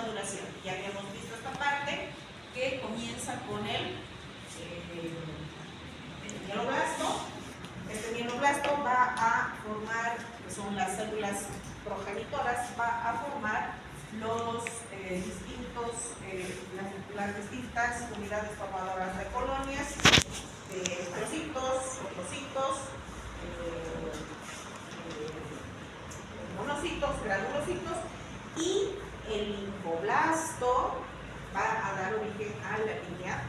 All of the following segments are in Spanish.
maduración. Ya habíamos visto esta parte que comienza con el mieloblasto. Este mieloblasto va a formar, que son las células progenitoras, va a formar los las distintas unidades formadoras de colonias, de estrocitos, protocitos, monocitos, granulocitos, y el linfoblasto va a dar origen a la línea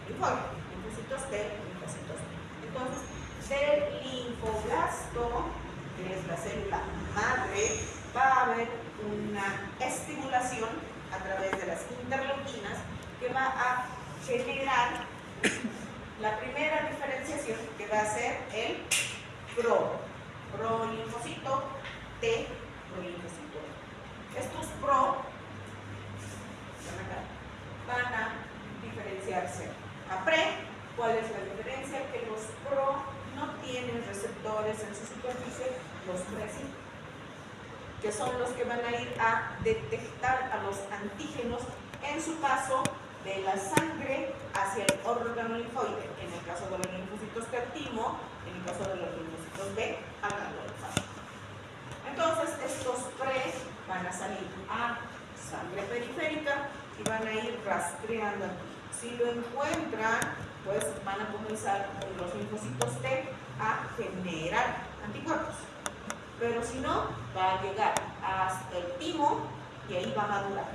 linfóide, linfocitos T, linfocitos B. Entonces, del linfoblasto, que es la célula madre, va a haber una estimulación a través de las interleuquinas que va a generar la primera diferenciación, que va a ser el prolinfocito T, prolinfocito B. Estos van a diferenciarse a pre. ¿Cuál es la diferencia? Que los pro no tienen receptores en su superficie, los pre sí, que son los que van a ir a detectar a los antígenos en su paso de la sangre hacia el órgano linfóide, en el caso de los linfocitos T timo, en el caso de los linfocitos B, al ganglio linfático. Entonces, estos pre van a salir a sangre periférica y van a ir rastreando. Si lo encuentran, pues van a comenzar los linfocitos T a generar anticuerpos. Pero si no, va a llegar hasta el timo y ahí va a madurar.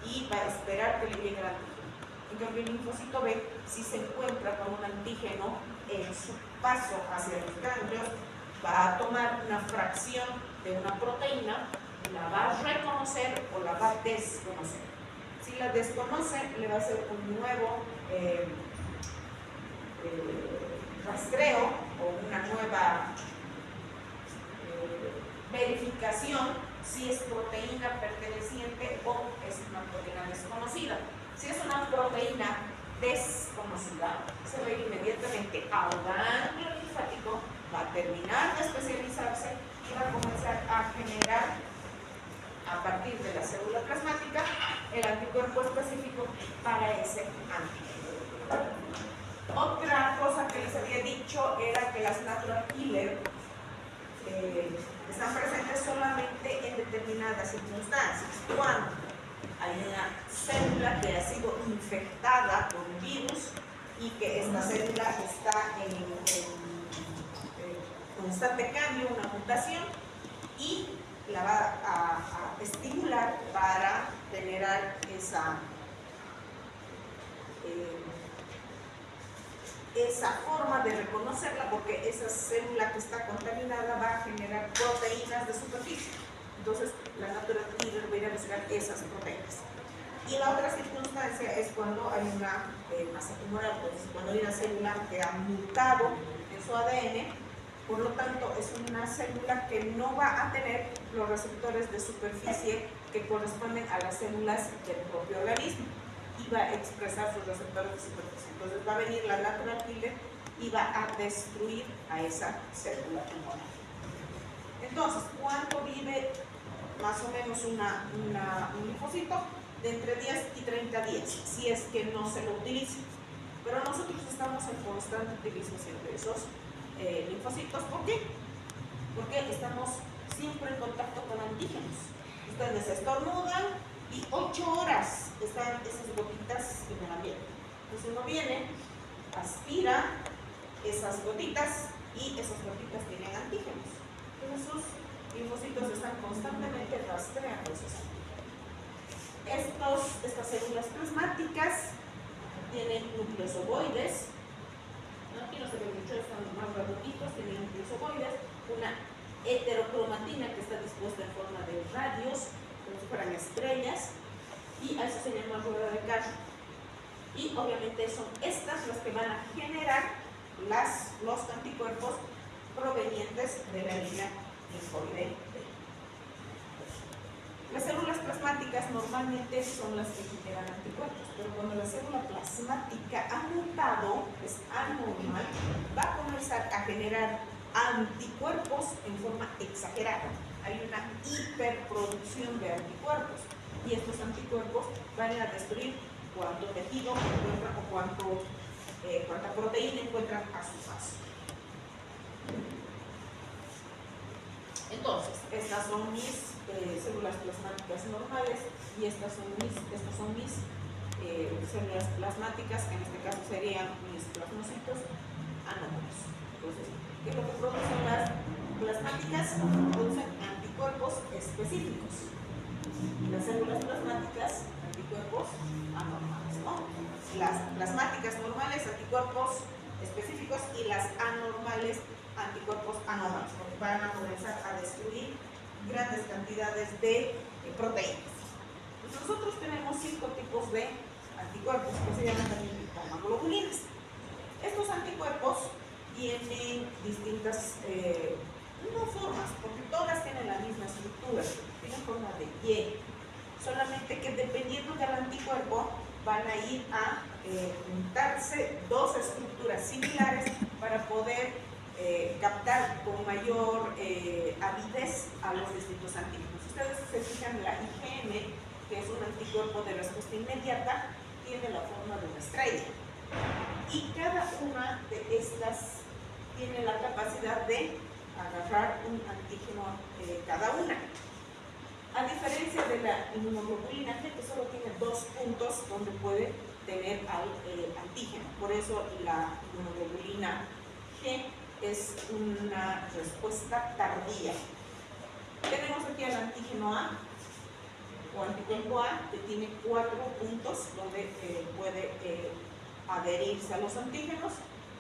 Y va a esperar que le llegue el antígeno. En cambio, el linfocito B, si se encuentra con un antígeno en su paso hacia los ganglios, va a tomar una fracción de una proteína, la va a reconocer o la va a desconocer. Si la desconoce, le va a hacer un nuevo rastreo o una nueva verificación si es proteína perteneciente o es una proteína desconocida. Si es una proteína desconocida, se va a ir inmediatamente al ganglio linfático, va a terminar de especializarse y va a comenzar a generar, a partir de la célula plasmática, el anticuerpo específico para ese antígeno. Otra cosa que les había dicho era que las natural killer están presentes solamente en determinadas circunstancias. Cuando hay una célula que ha sido infectada por un virus y que esta célula está en constante cambio, una mutación, y la va a estimular para generar esa forma de reconocerla, porque esa célula que está contaminada va a generar proteínas de superficie. Entonces, la natural killer va a ir a buscar esas proteínas. Y la otra circunstancia es cuando hay una masa tumoral, entonces cuando hay una célula que ha mutado en su ADN, por lo tanto, es una célula que no va a tener los receptores de superficie que corresponden a las células del propio organismo y va a expresar sus receptores de superficie. Entonces va a venir la natural killer y va a destruir a esa célula tumoral. Entonces, ¿cuánto vive más o menos un linfocito? De entre 10 y 30 días, si es que no se lo utiliza. Pero nosotros estamos en constante utilización de esos linfocitos. ¿Por qué? Porque estamos siempre en contacto con antígenos. Ustedes estornudan y 8 horas están esas gotitas en el ambiente. Entonces uno viene, aspira esas gotitas y esas gotitas tienen antígenos. Entonces sus linfocitos están constantemente rastreando esos antígenos. Estas células plasmáticas tienen núcleos ovoides. Aquí no se ve mucho, están más redonditos, tienen núcleos ovoides, una heterocromatina que está dispuesta en forma de radios, como si fueran estrellas, y a eso se llama rueda de carro. Y obviamente son estas las que van a generar los anticuerpos provenientes de la línea linfóide. Las células plasmáticas normalmente son las que generan anticuerpos, pero cuando la célula plasmática ha mutado, es anormal, va a comenzar a generar anticuerpos en forma exagerada. Hay una hiperproducción de anticuerpos. y estos anticuerpos van a destruir cuánto tejido encuentran o cuánta proteína encuentran a su paso. Entonces, estas son mis células plasmáticas normales y estas son mis células plasmáticas, que en este caso serían mis plasmocitos anómalos. Entonces, ¿qué es lo que producen las plasmáticas? Producen anticuerpos específicos. Las células plasmáticas, anticuerpos anormales, ¿no? Las plasmáticas normales, anticuerpos específicos, y las anormales, anticuerpos anómalos, porque van a comenzar a destruir grandes cantidades de proteínas. Pues nosotros tenemos 5 tipos de anticuerpos que se llaman también inmunoglobulinas. Estos anticuerpos tienen distintas no formas, porque todas tienen la misma estructura, tienen forma de Y, solamente que dependiendo del anticuerpo van a ir a juntarse dos estructuras similares para poder captar con mayor avidez a los distintos antígenos. Ustedes se fijan, la IgM, que es un anticuerpo de respuesta inmediata, tiene la forma de una estrella, y cada una de estas tiene la capacidad de agarrar un antígeno cada una. A diferencia de la inmunoglobulina G, que solo tiene 2 puntos donde puede tener al antígeno. Por eso la inmunoglobulina G es una respuesta tardía. Tenemos aquí al antígeno A o anticuerpo A, que tiene 4 puntos donde puede adherirse a los antígenos.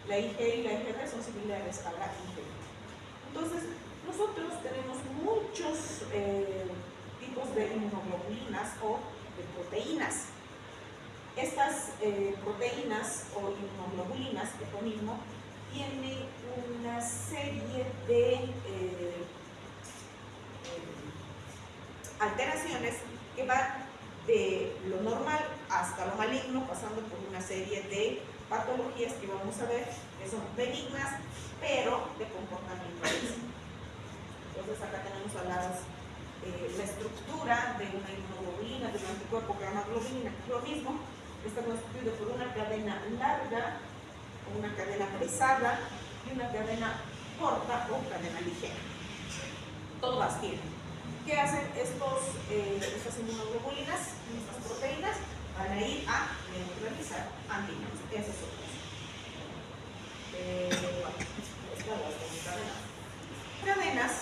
La IG y la IgG son similares a la IG. Entonces, nosotros tenemos muchos tipos de inmunoglobulinas o de proteínas. Estas proteínas o inmunoglobulinas, que es lo mismo, tienen una serie de alteraciones que van de lo normal hasta lo maligno, pasando por una serie de patologías que vamos a ver que son benignas, pero de comportamiento rígido. Entonces acá tenemos a la estructura de una inmunoglobulina, de un anticuerpo gamma-globulina, que es lo mismo. Está constituido por una cadena larga, una cadena pesada y una cadena corta o cadena ligera. Todas tienen. ¿Qué hacen estas inmunoglobulinas, estas proteínas? Van a ir a neutralizar antígenos. Esa es otra. Cadenas,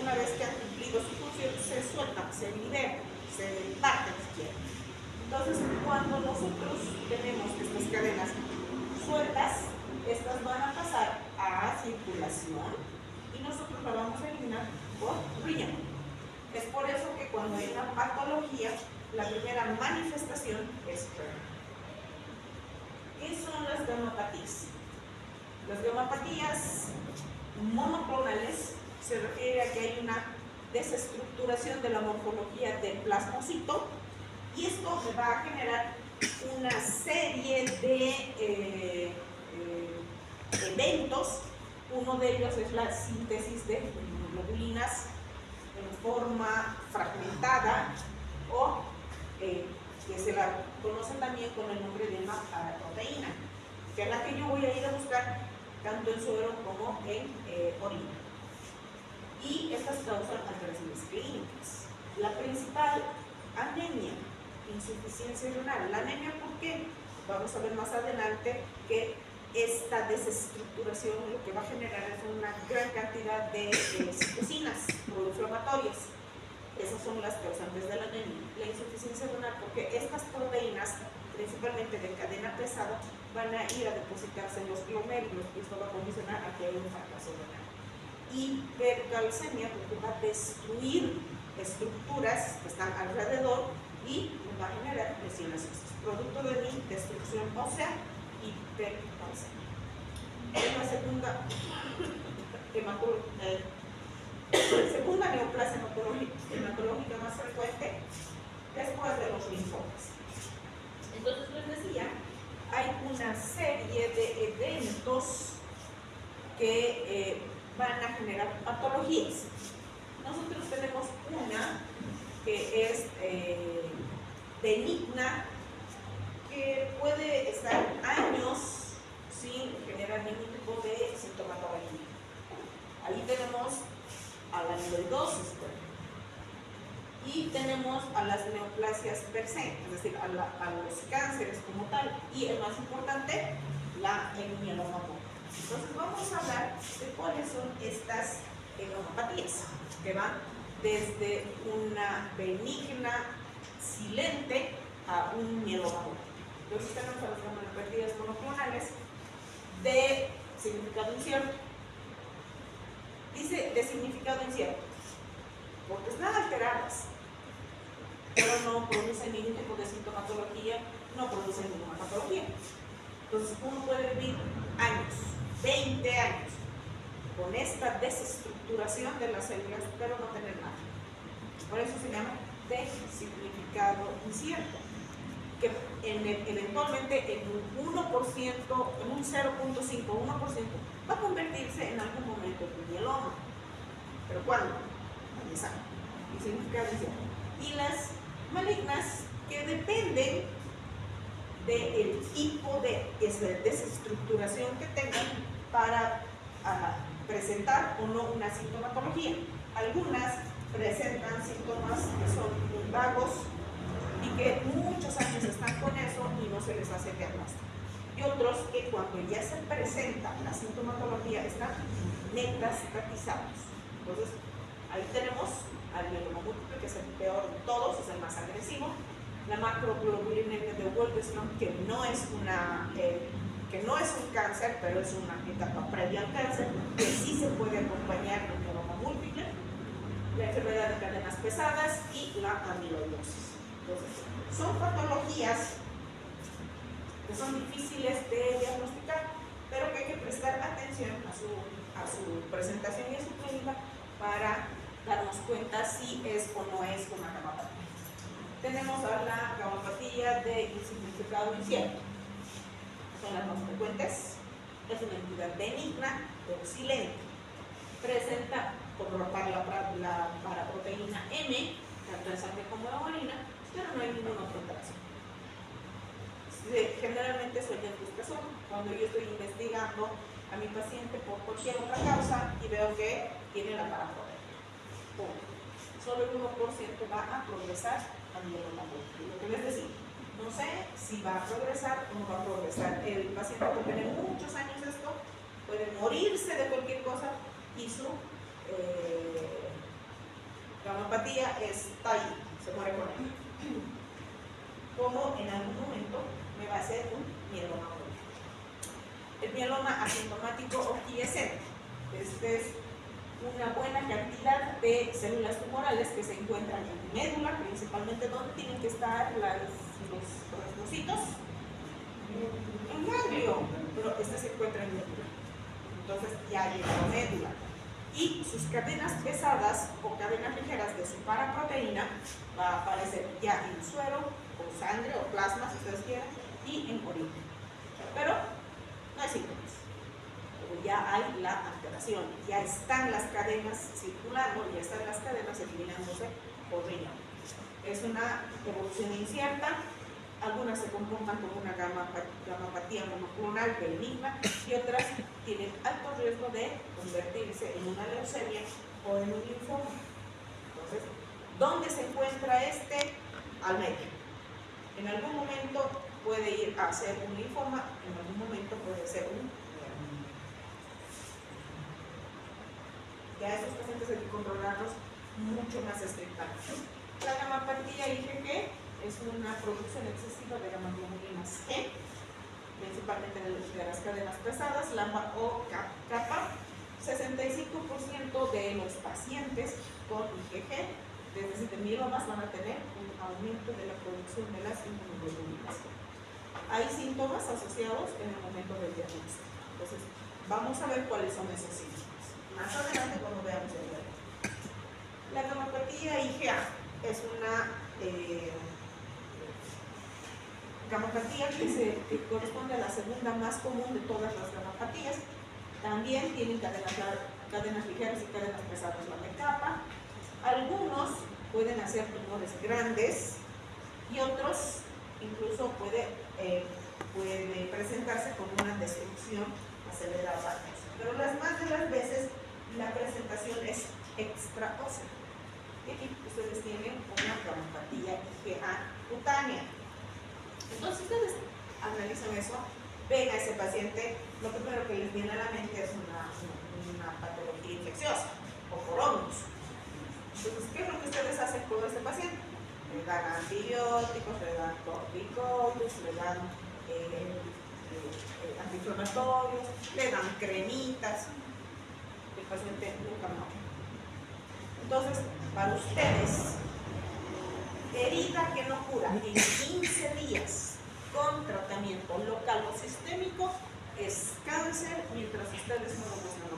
una vez que han cumplido su función, se sueltan, se liberan, se parten si quieren. Entonces, cuando nosotros tenemos estas cadenas sueltas, estas van a pasar a circulación y nosotros la vamos a eliminar por riñón. Es por eso que cuando hay una patología, la primera manifestación es renal. ¿Qué son las gamopatías? Las gamopatías monoclonales se refiere a que hay una desestructuración de la morfología del plasmocito, y esto va a generar una serie de eventos. Uno de ellos es la síntesis de inmunoglobulinas en forma fragmentada, o que se la conoce también con el nombre de una proteína, que es la que yo voy a ir a buscar tanto en suero como en orina. Y estas causan alteraciones clínicas. La principal, anemia, insuficiencia renal. La anemia, ¿por qué? Vamos a ver más adelante que esta desestructuración lo que va a generar es una gran cantidad de citocinas proinflamatorias. Esas son las causantes de la anemia. La insuficiencia renal, porque estas proteínas, principalmente de cadena pesada, van a ir a depositarse en los glomérulos, y esto va a condicionar a que haya un fracaso renal. Hipercalcemia, porque va a destruir estructuras que están alrededor y va a generar lesiones óseas. Producto de mi destrucción ósea, hipercalcemia. Es la segunda neoplasia hematológica más frecuente después de los linfomas. Entonces les decía, hay una serie de eventos que van a generar patologías. Nosotros tenemos una que es benigna que puede estar años sin generar ningún tipo de sintomatología. Ahí tenemos a la amiloidosis, y tenemos a las neoplasias per se, es decir, a los cánceres como tal, y el más importante, el mieloma múltiple. Entonces vamos a hablar de cuáles son estas hemopatías, que van desde una benigna silente a un mieloma múltiple. Entonces tenemos a las gamapatias monoclonales de significado incierto. Dice de significado incierto porque están alteradas, pero no producen ningún tipo de sintomatología, no producen ninguna patología. Entonces uno puede vivir años, 20 años, con esta desestructuración de las células, pero no tener nada. Por eso se llama de significado incierto, que eventualmente en un 1%, en un 0.5, 1%, va a convertirse en algún momento en un mieloma. ¿Pero cuándo? Nadie sabe. Y significado incierto. Y las malignas, que dependen del tipo de desestructuración que tengan para presentar o no una sintomatología. Algunas presentan síntomas que son muy vagos y que muchos años están con eso y no se les hace diagnóstico. Y otros que cuando ya se presenta la sintomatología están metastatizados. Entonces, ahí tenemos al mieloma múltiple, que es el peor de todos, es el más agresivo. La macroglobulinemia de Waldenström, que no es un cáncer, pero es una etapa previa al cáncer, que sí se puede acompañar con mieloma múltiple. La enfermedad de cadenas pesadas y la amiloidosis. Entonces, son patologías que son difíciles de diagnosticar, pero que hay que prestar atención a su presentación y a su clínica para darnos cuenta si es o no es una gamapatía. Tenemos a la gamapatía de significado incierto. Son las más frecuentes. Es una entidad benigna pero silente. Presenta la paraproteína M, tanto en sangre como en orina, pero no hay ninguna otra alteración. Generalmente soy el buscazón cuando yo estoy investigando a mi paciente por cualquier otra causa y veo que tiene la paraproteína. Solo el 1% va a progresar a mieloma múltiple. Lo que les decía, no sé si va a progresar o no va a progresar. El paciente puede tener muchos años esto, puede morirse de cualquier cosa y su gamapatía está ahí, se muere con él. Como en algún momento me va a hacer un mieloma múltiple. El mieloma asintomático o quiescente. Este es una buena cantidad de células tumorales que se encuentran en médula, principalmente donde tienen que estar los rostocitos, en ganglio, pero este se encuentra en médula. Entonces ya llega a médula. Y sus cadenas pesadas o cadenas ligeras de su paraproteína va a aparecer ya en suero, o sangre, o plasma, si ustedes quieren, y en orina. Pero no hay síntomas. Ya hay la alteración, ya están las cadenas circulando, ya están las cadenas eliminándose por riñón. Es una evolución incierta, algunas se comportan como una gamapatía monoclonal benigna y otras tienen alto riesgo de convertirse en una leucemia o en un linfoma. Entonces, ¿dónde se encuentra al medio? En algún momento puede ir a ser un linfoma, en algún momento puede ser un mieloma. Ya estos pacientes hay que controlarlos mucho más estrictamente. La gamapatía IgG es una producción excesiva de gamaglobulinas G, principalmente de las cadenas pesadas, LAMPA o kappa. 65% de los pacientes con IgG, es decir, de mielomas, van a tener un aumento de la producción de las inmunoglobulinas. Hay síntomas asociados en el momento del diagnóstico. Entonces, vamos a ver cuáles son esos síntomas más adelante cuando veamos el video. La gamapatía IgA es una gamapatía que corresponde a la segunda más común de todas las gamapatías. También tienen cadenas ligeras y cadenas pesadas, la de kappa. Algunos pueden hacer tumores grandes y otros incluso puede presentarse con una destrucción acelerada. Pero las más de las veces la presentación es extraósea. Y aquí ustedes tienen una gammopatía IgA cutánea. Entonces ustedes analizan eso, ven a ese paciente, lo primero que les viene a la mente es una patología infecciosa o por hongos. Entonces, ¿qué es lo que ustedes hacen con este paciente? Le dan antibióticos, le dan corticoides, le dan antiinflamatorios, le dan cremitas. El paciente nunca muere. Entonces, para ustedes, herida que no cura en 15 días con tratamiento local o sistémico es cáncer, mientras ustedes no lo muestran.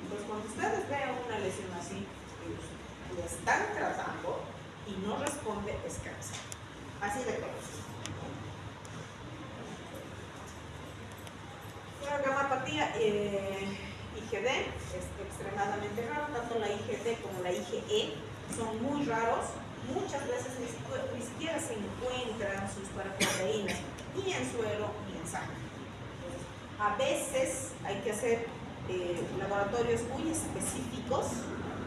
Entonces, cuando ustedes vean una lesión así, lo están tratando y no responde, es cáncer. Así de claro. La gammopatía IgD es extremadamente raro, tanto la IgD como la IgE son muy raros. Muchas veces ni siquiera se encuentran sus paraproteínas ni en suero ni en sangre. Entonces, a veces hay que hacer laboratorios muy específicos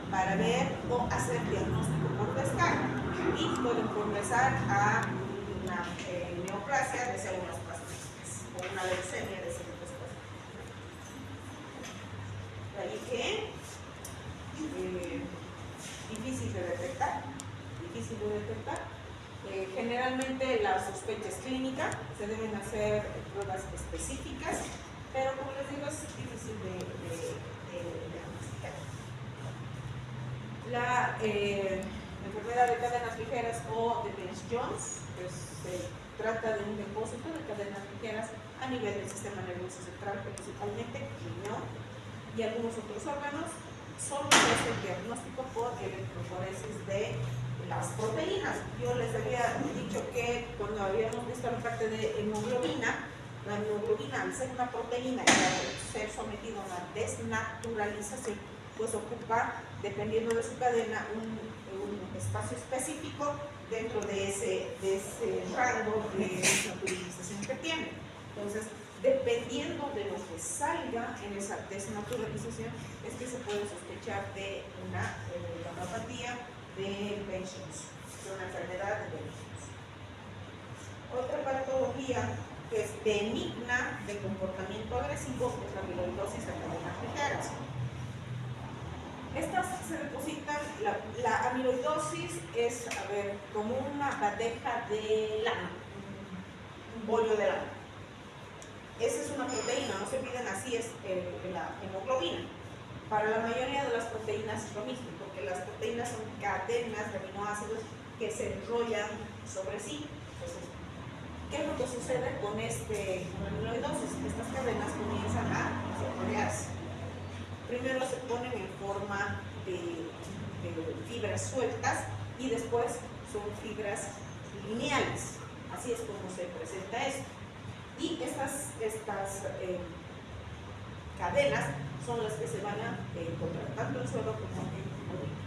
para ver o hacer diagnóstico por descarga y pueden progresar a una neoplasia de células plasmáticas o una leucemia de células plasmáticas. La IgE, difícil de detectar. Generalmente la sospecha es clínica, se deben hacer pruebas específicas, pero como les digo es difícil de diagnosticar. La enfermedad de cadenas ligeras o de Lenz-Jones, pues se trata de un depósito de cadenas ligeras a nivel del sistema nervioso central, principalmente riñón y algunos otros órganos. Solo se hace el diagnóstico por electroforesis de las proteínas. Yo les había dicho que cuando habíamos visto la parte de hemoglobina, la hemoglobina al ser una proteína y al ser sometida a una desnaturalización, pues ocupa, dependiendo de su cadena, un espacio específico dentro de ese rango de desnaturalización que tiene. Entonces, dependiendo de lo que salga en esa desnaturalización, es que se puede sospechar de una gammopatía de Lenz-Jones, de una enfermedad de Lenz-Jones. Otra patología que es benigna de comportamiento agresivo es la amiloidosis de cadenas ligeras. Estas se depositan, la amiloidosis es, como una bandeja de lana, un bollo de lana. Esa es una proteína, no se olviden, así es la hemoglobina. Para la mayoría de las proteínas es lo mismo, porque las proteínas son cadenas de aminoácidos que se enrollan sobre sí. Entonces, ¿qué es lo que sucede con la amiloidosis? Estas cadenas comienzan a enrollarse. Primero se ponen en forma de fibras sueltas y después son fibras lineales. Así es como se presenta esto. Y estas cadenas son las que se van a encontrar tanto en suelo como en orina.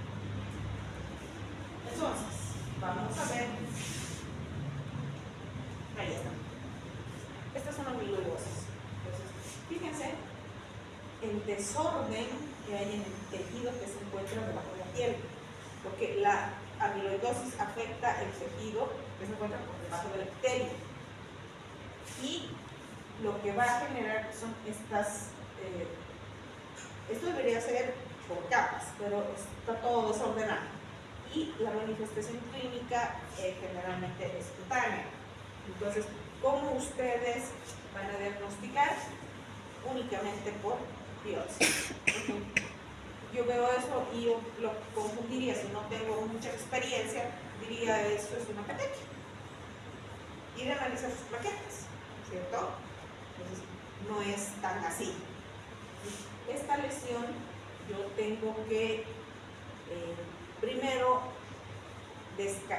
Entonces, vamos a ver. Ahí está. Estas son amiloidosis. Entonces, fíjense el desorden que hay en el tejido que se encuentra debajo de la piel, porque la amiloidosis afecta el tejido que se encuentra por debajo del epitelio. Y lo que va a generar son estas, esto debería ser por capas, pero está todo desordenado. Y la manifestación clínica generalmente es cutánea. Entonces, ¿cómo ustedes van a diagnosticar? Únicamente por biopsia. Yo veo eso y yo lo confundiría, si no tengo mucha experiencia, diría esto es una petequia. Ir a analizar sus plaquetas, ¿cierto? Entonces, no es tan así. Esta lesión yo tengo que primero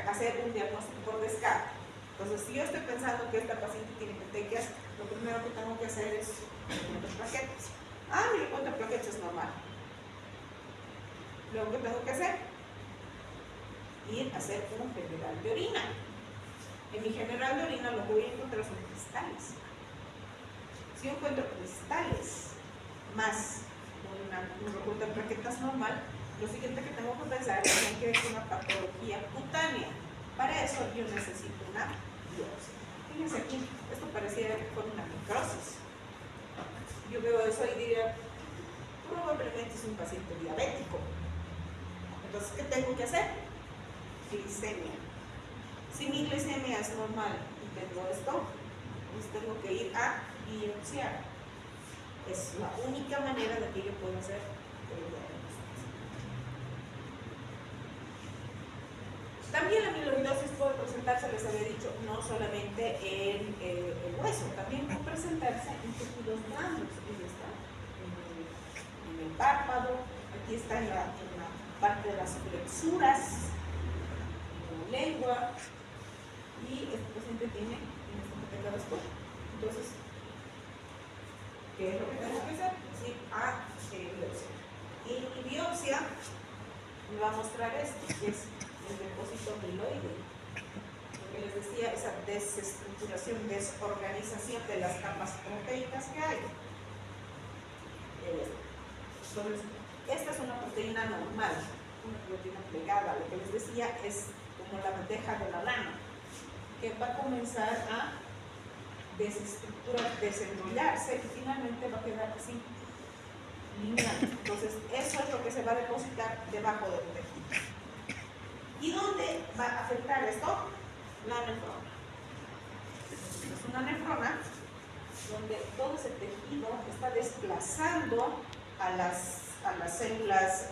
hacer un diagnóstico por descarte. Entonces, si yo estoy pensando que esta paciente tiene petequias, lo primero que tengo que hacer es encontrar plaquetas. Mi encuentro de plaquetas es normal. Luego, ¿qué tengo que hacer? Ir a hacer un general de orina. En mi general de orina lo que voy a encontrar son cristales. Si yo encuentro cristales más un reporte de plaquetas normal, lo siguiente que tengo que pensar es que es una patología cutánea. Para eso yo necesito una biopsia. Fíjense aquí, esto pareciera que fue una necrosis. Yo veo eso y diría, probablemente es un paciente diabético. Entonces, ¿qué tengo que hacer? Glicemia. Si mi glicemia es normal y tengo esto, pues tengo que ir a biopsiar. Es la única manera de que yo pueda hacer el diagnóstico. También la amiloidosis puede presentarse, les había dicho, no solamente en el hueso, también puede presentarse en tejidos blandos. Ahí está, en el párpado, aquí está en la parte de las flexuras, en la lengua, y este paciente tiene en esta pequeña respuesta. Entonces, ¿qué es lo que tengo que hacer? Sí, a biopsia. Y mi biopsia me va a mostrar esto, que es el depósito amiloide. Lo que les decía, esa desestructuración, desorganización de las capas proteicas que hay. Entonces, esta es una proteína normal, una proteína plegada. Lo que les decía es como la bandeja de la lana, que va a comenzar a desestructurar, desenrollarse y finalmente va a quedar así, lineal. Entonces, eso es lo que se va a depositar debajo del tejido. ¿Y dónde va a afectar esto? La nefrona. Es una nefrona donde todo ese tejido está desplazando a las células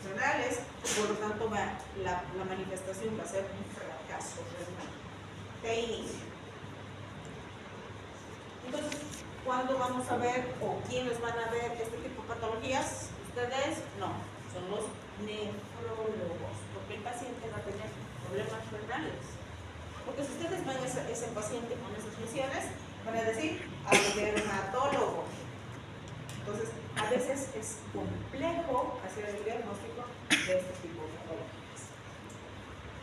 renales, por lo tanto la manifestación va a ser un fracaso renal de inicio. Entonces, ¿cuándo vamos a ver o quiénes van a ver este tipo de patologías? ¿Ustedes? No, son los nefrólogos, porque el paciente va a tener problemas renales. Porque si ustedes ven ese paciente con esas lesiones, van a decir al dermatólogo. Entonces, a veces es complejo hacer el diagnóstico de este tipo de patologías.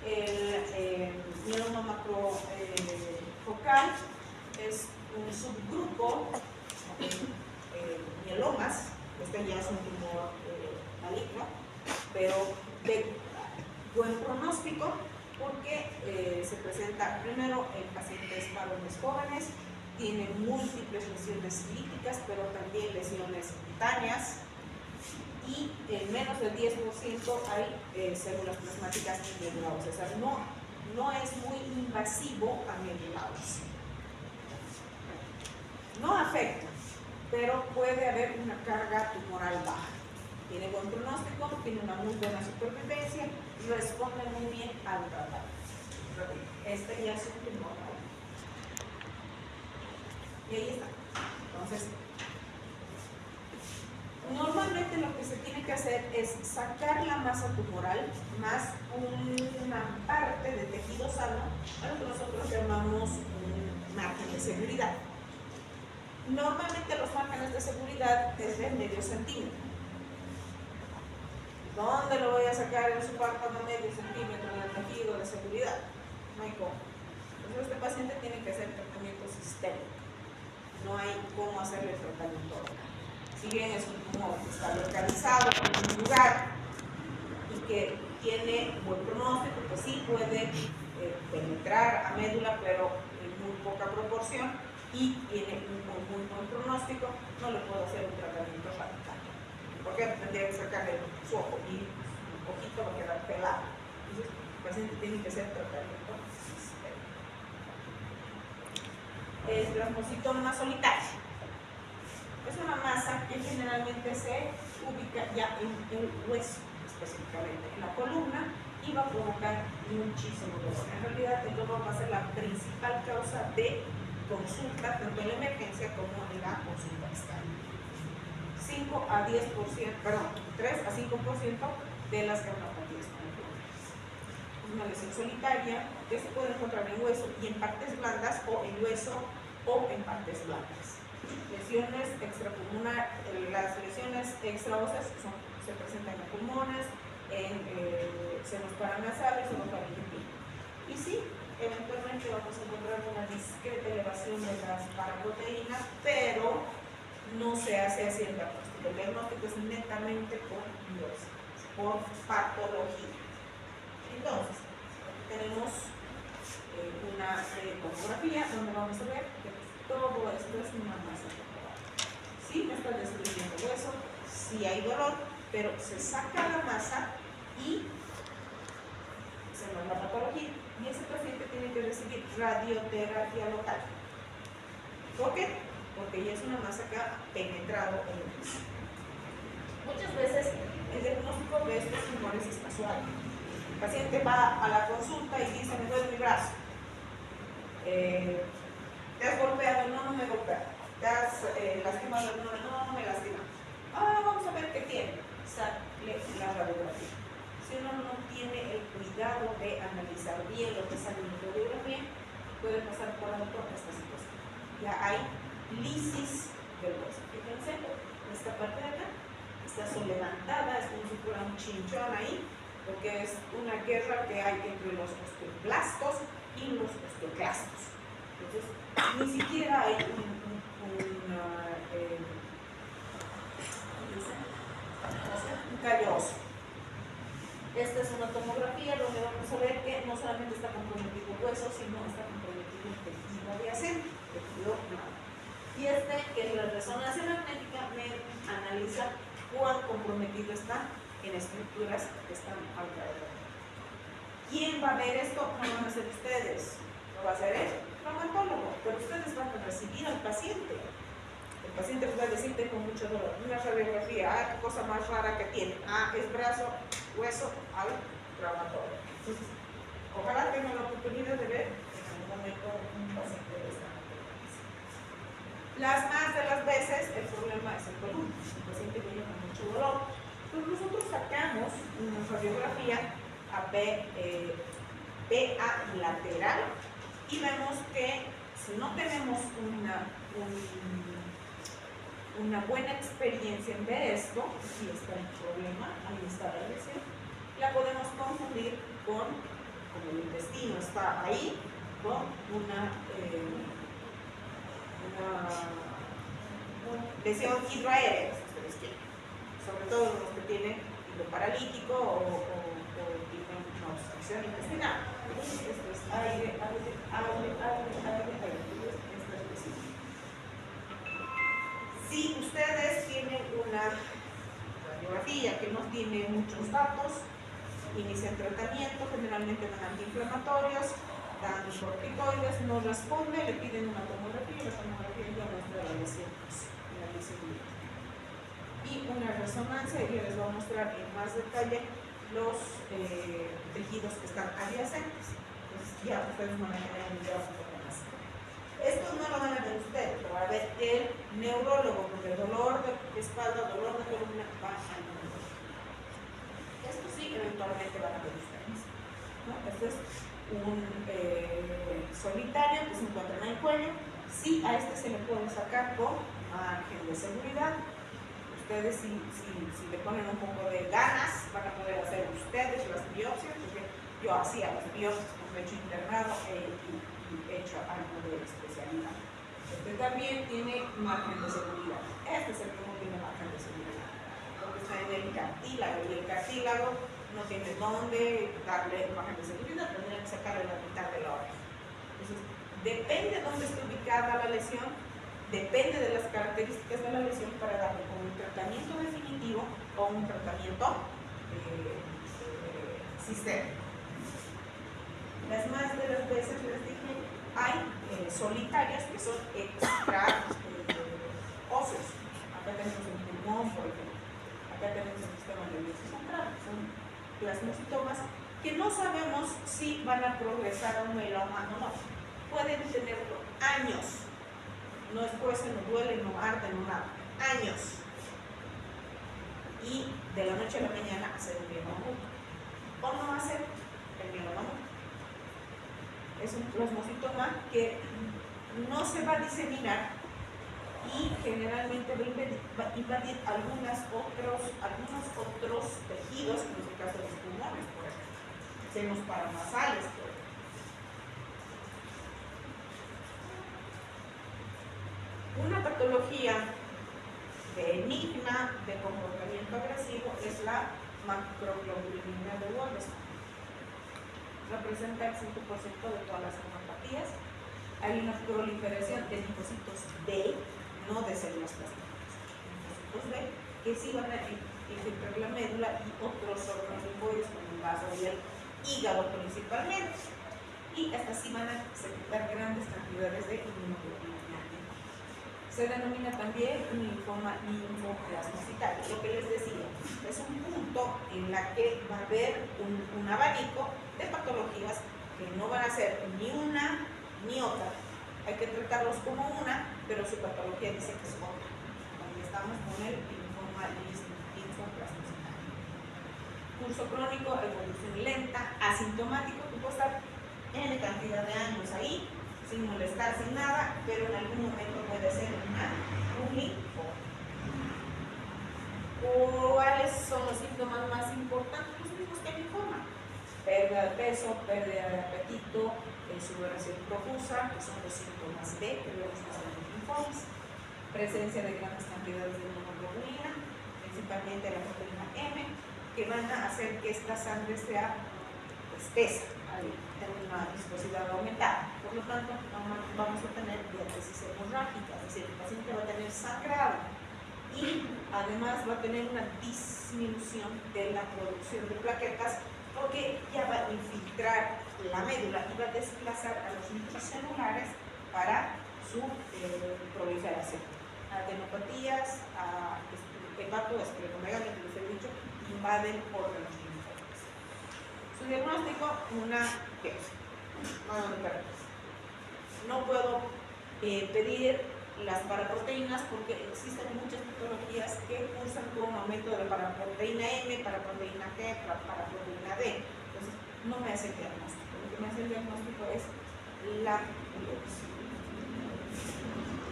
El mieloma macrofocal es un subgrupo de mielomas. Este ya es un tumor maligno, pero de buen pronóstico porque se presenta primero en pacientes varones jóvenes, tiene múltiples lesiones líticas, pero también lesiones cutáneas, y en menos del 10% hay células plasmáticas mediulares. O sea, no es muy invasivo a mediulares. No afecta, pero puede haber una carga tumoral baja. Tiene buen pronóstico, tiene una muy buena supervivencia, responde muy bien al tratamiento. Este ya es un tumor. Y ahí está. Entonces, normalmente lo que se tiene que hacer es sacar la masa tumoral más una parte de tejido sano, a lo que nosotros llamamos un margen de seguridad. Normalmente los márgenes de seguridad es de medio centímetro. ¿Dónde lo voy a sacar en su párpado medio centímetro de tejido de seguridad? No hay cómo. Entonces este paciente tiene que hacer tratamiento sistémico. No hay cómo hacerle el tratamiento local. Si bien es un tumor que está localizado en un lugar y que tiene buen pronóstico, que sí puede penetrar a médula, pero en muy poca proporción, y tiene un muy buen pronóstico, no le puedo hacer un tratamiento radical. Porque tendría que sacarle su ojo y un poquito va a quedar pelado. Entonces, el paciente tiene que hacer tratamiento sistémico. El plasmocitoma solitario es una masa que generalmente se ubica ya en el hueso, específicamente en la columna, y va a provocar muchísimo dolor. En realidad, el dolor va a ser la principal causa de consulta, tanto en la emergencia como en la consulta externa. 3 a 5% de las caunopatías congénitas. Es una lesión solitaria que se puede encontrar en hueso y en partes blandas, o en hueso o en partes blandas. Lesiones extrapulmonares, las lesiones extraóseas se presentan en pulmones, en senos paranasales o en faringitis. Y sí, que vamos a encontrar una discreta elevación de las paraproteínas, pero no se hace así el diagnóstico. El diagnóstico es netamente por patología. Entonces, aquí tenemos una tomografía donde vamos a ver que todo esto es una masa corporal. Sí, no está destruyendo hueso, sí hay dolor, pero se saca la masa y se nos da la patología. Y ese paciente tiene que recibir radioterapia local. ¿Por qué? Porque ya es una masa que ha penetrado en el hueso. Muchas veces el diagnóstico de estos tumores es casual. El paciente va a la consulta y dice: me duele mi brazo. ¿Te has golpeado? No, no me he golpeado. ¿Te has lastimado? No, no me lastima. Vamos a ver qué tiene. Sale la radiografía. Si uno no tiene el cuidado de analizar bien lo que sale en la radiografía, puede pasar por alto esta situación. Ya hay lisis del hueso. Fíjense, esta parte de acá está levantada, es como si fuera un chinchón ahí, porque es una guerra que hay entre los osteoblastos y los osteoclastos. Entonces, ni siquiera hay un calloso. Esta es una tomografía donde vamos a ver que no solamente está comprometido el hueso, sino está comprometido el tejido adyacente, el tejido blanco. Y que es la resonancia magnética, me analiza cuán comprometido está en estructuras que están alrededor. ¿Quién va a ver esto? No van a ser ustedes, lo va a hacer el traumatólogo, pero ustedes van a recibir al paciente. El paciente les va a decir: tengo mucho dolor. Una radiografía, qué cosa más rara que tiene. Es brazo, hueso, al traumatólogo. Entonces, ojalá tengan la oportunidad de ver en algún momento un paciente de esta naturaleza. Las más de las veces el problema es el dolor. El paciente viene con mucho dolor. Entonces nosotros sacamos una radiografía PA lateral y vemos que si no tenemos una buena experiencia en ver esto, aquí está el problema, ahí está la lesión, la podemos confundir con, como el intestino está ahí, con una lesión hidroaérea, si ustedes quieren, sobre todo los que tienen hilo paralítico o tienen una obstrucción intestinal. Esto es aire. Si ustedes tienen una radiografía que no tiene muchos datos, inician tratamiento, generalmente dan antiinflamatorios, dan corticoides, no responde, le piden una tomografía y la tomografía ya muestra la lesión y una resonancia, y les voy a mostrar en más detalle los tejidos que están adyacentes. Entonces ya ustedes van a tener un video un poco más. Estos no lo van a ver ustedes, lo va a ver el neurólogo, porque el dolor de espalda, dolor de columna va al neurólogo. Esto sí, eventualmente van a ver ustedes, ¿no? Este es un solitario que se encuentra en el cuello. Sí, a este se le puede sacar con margen de seguridad. Ustedes si le ponen un poco de ganas van a poder hacer ustedes las biopsias, porque yo hacía las biopsias con pecho internado y hecho algo de especialidad. Este también tiene margen de seguridad. Este es el que no tiene margen de seguridad, porque está en el cartílago, y el cartílago no tiene dónde darle margen de seguridad, tendría que sacarle la mitad de la oreja. Entonces, depende de dónde esté ubicada la lesión, depende de las características de la lesión para darle como un tratamiento definitivo o un tratamiento sistémico. Las más de las veces les dije, hay solitarias que son extra óseos. Acá tenemos el pulmón, por ejemplo. Acá tenemos el sistema nervioso central. Son plasmocitomas que no sabemos si van a progresar a un meloma o no. Pueden tenerlo años. No escuecen, no duelen, no arden, no nada. Años. Y de la noche a la mañana hacer un mieloma. O no hacer el mieloma. Es un plasmocitoma que no se va a diseminar y generalmente va a invadir algunos otros tejidos, en el caso de los pulmones, por ejemplo, senos paranasales, por ejemplo. Una patología benigna de comportamiento agresivo es la macroglobulina de Waldenström. Representa el 5% de todas las hemopatías. Hay una proliferación de linfocitos B, no de células plasmáticas, linfocitos B, que sí van a infiltrar la médula y otros órganos linfoides como el vaso y el hígado principalmente. Y hasta sí van a secretar grandes cantidades de inmunoglobulina. Se denomina también un linfoma linfoplasmocitario. Lo que les decía, es un punto en la que va a haber un abanico de patologías que no van a ser ni una ni otra. Hay que tratarlos como una, pero su patología dice que es otra. Aquí estamos con el linfoma linfoplasmocitario. Curso crónico, evolución lenta, asintomático, que puede estar N cantidad de años ahí, sin molestar, sin nada, pero en algún momento puede ser un linfoma. ¿Cuáles son los síntomas más importantes? Los mismos que el linfoma. Pérdida de peso, pérdida de apetito, sudoración profusa, que son los síntomas B, que vemos en los linfomas. Presencia de grandes cantidades de inmunoglobulina, principalmente la proteína M, que van a hacer que esta sangre sea espesa, tener una viscosidad aumentada. Por lo tanto, vamos a tener diátesis hemorrágica, es decir, el paciente va a tener sangrado y además va a tener una disminución de la producción de plaquetas porque ya va a infiltrar la médula y va a desplazar a los intracelulares para su proliferación. Adenopatías, hepatoesplenomegalia, que les he dicho, invaden órganos linfáticos. Su diagnóstico, una no puedo pedir las paraproteínas porque existen muchas patologías que cursan con un aumento de la paraproteína M, paraproteína G, paraproteína D. Entonces, no me hace el diagnóstico. Lo que me hace el diagnóstico es la biopsia.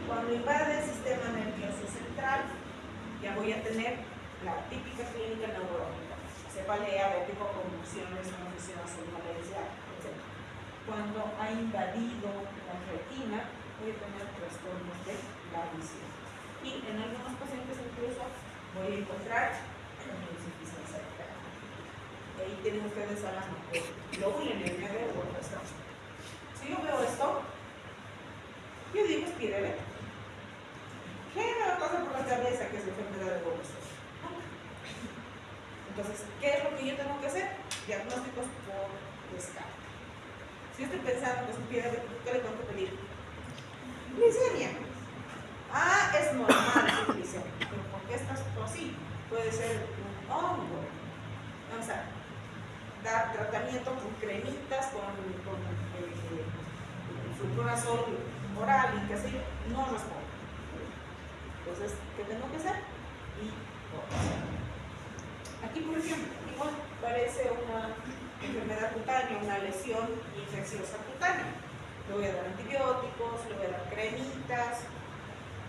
Cuando invade el sistema nervioso central, ya voy a tener la típica clínica neurológica. Cefalea, vértigo, convulsiones, confusiones, dolencia, etc. Cuando ha invadido la retina, voy a tener trastornos de la visión. Y en algunos pacientes incluso voy a encontrar insuficiencia renal. Ahí tienen ustedes a la mano. Lóbulo en el medio o esto. Si yo veo esto, yo digo espírele. ¿Qué me va a pasar por la cabeza que es la enfermedad de Waldenström? Entonces, ¿qué es lo que yo tengo que hacer? Diagnósticos por descarte. Si yo estoy pensando que es un piedra, ¿qué le tengo que pedir? Glicemia. Ah, es normal su glicemia. Pero ¿por qué estás así? Puede ser un hongo. Vamos a dar tratamiento con cremitas, con fluconazol oral y qué sé yo. No responde. Entonces, ¿qué tengo que hacer? Y aquí, por ejemplo, igual parece una enfermedad cutánea, una lesión infecciosa cutánea. Le voy a dar antibióticos, le voy a dar cremitas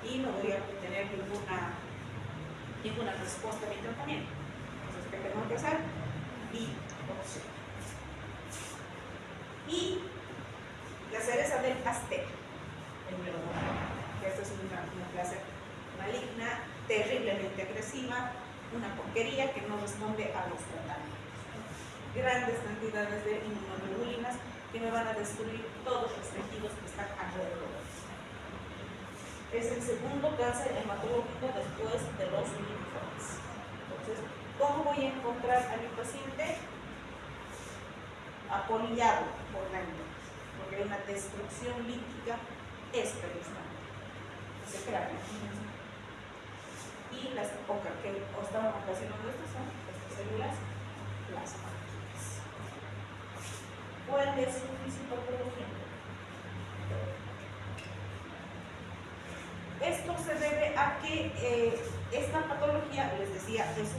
y no voy a obtener ninguna respuesta a mi tratamiento. Entonces, ¿qué tengo que hacer? Biopsia. Y la cereza del pastel, el melanoma, que esta es una clase maligna, terriblemente agresiva, una porquería que no responde a los tratamientos. Grandes cantidades de inmunoglobulinas que me van a destruir todos los tejidos que están alrededor. Es el segundo cáncer hematológico después de los linfomas. Entonces, ¿cómo voy a encontrar a mi paciente? Apolillado por dentro, porque hay una destrucción lítica espeluznante. Se crea. Y las que están ocasionando estas son estas células plasmáticas. ¿Cuál es su fisiopatología? Esto se debe a que esta patología, les decía, es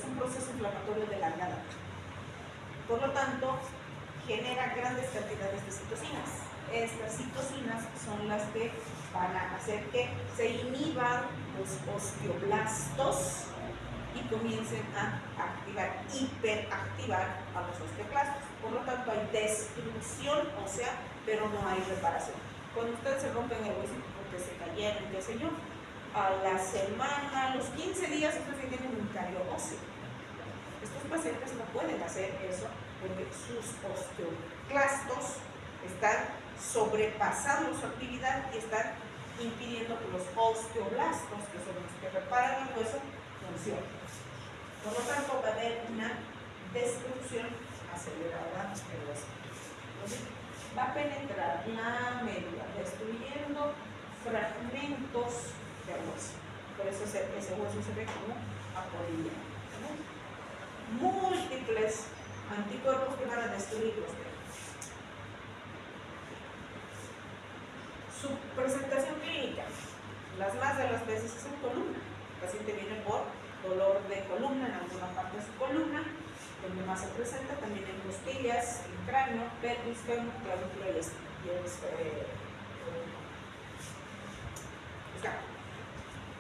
un proceso inflamatorio de larga data. Por lo tanto, genera grandes cantidades de citocinas. Estas citocinas son las que van a hacer que se inhiban los osteoblastos y comiencen a hiperactivar a los osteoclastos. Por lo tanto, hay destrucción ósea, pero no hay reparación. Cuando ustedes se rompen el huesito, ¿por que se cayeron, qué sé yo. A la semana, a los 15 días, estos ya tienen un callo óseo. Estos pacientes no pueden hacer eso porque sus osteoclastos están sobrepasando su actividad y están impidiendo que los osteoblastos, que son los que reparan el hueso, funcionen. Por lo tanto, va a haber una destrucción acelerada del hueso. Entonces, va a penetrar la médula, destruyendo fragmentos del hueso. Por eso ese hueso se ve como apolillado. Múltiples anticuerpos que van a destruir los tejidos. Su presentación clínica, las más de las veces es en columna. El paciente viene por dolor de columna en alguna parte de su columna, donde más se presenta, también en costillas, en cráneo, pelvis, fémur, clavícula y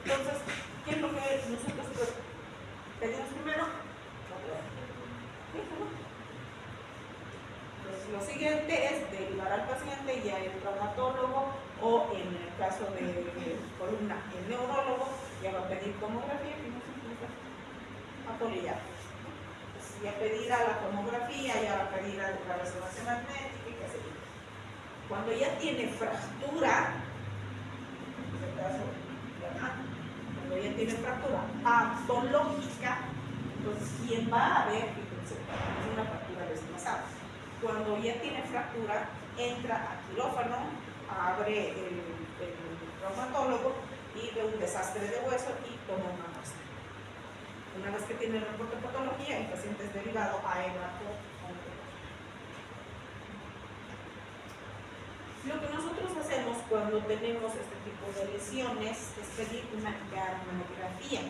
entonces, ¿qué es lo que nosotros pedimos primero? Entonces, lo siguiente es derivar al paciente ya el traumatólogo o en el caso de columna el neurólogo ya va a pedir tomografía y no se apolillado. Ya pedirá la tomografía, ya va a pedir la resonancia magnética y qué sé yo. Cuando ya tiene fractura, en este caso, cuando ya tiene fractura patológica, entonces ¿quién va a ver? Fíjense, es una fractura desplazada. Cuando ya tiene fractura, entra a quirófano, abre el traumatólogo y ve un desastre de hueso y toma una muestra. Una vez que tiene el reporte de patología, el paciente es derivado a hemato-oncología. Lo que nosotros hacemos cuando tenemos este tipo de lesiones es pedir una gammagrafía.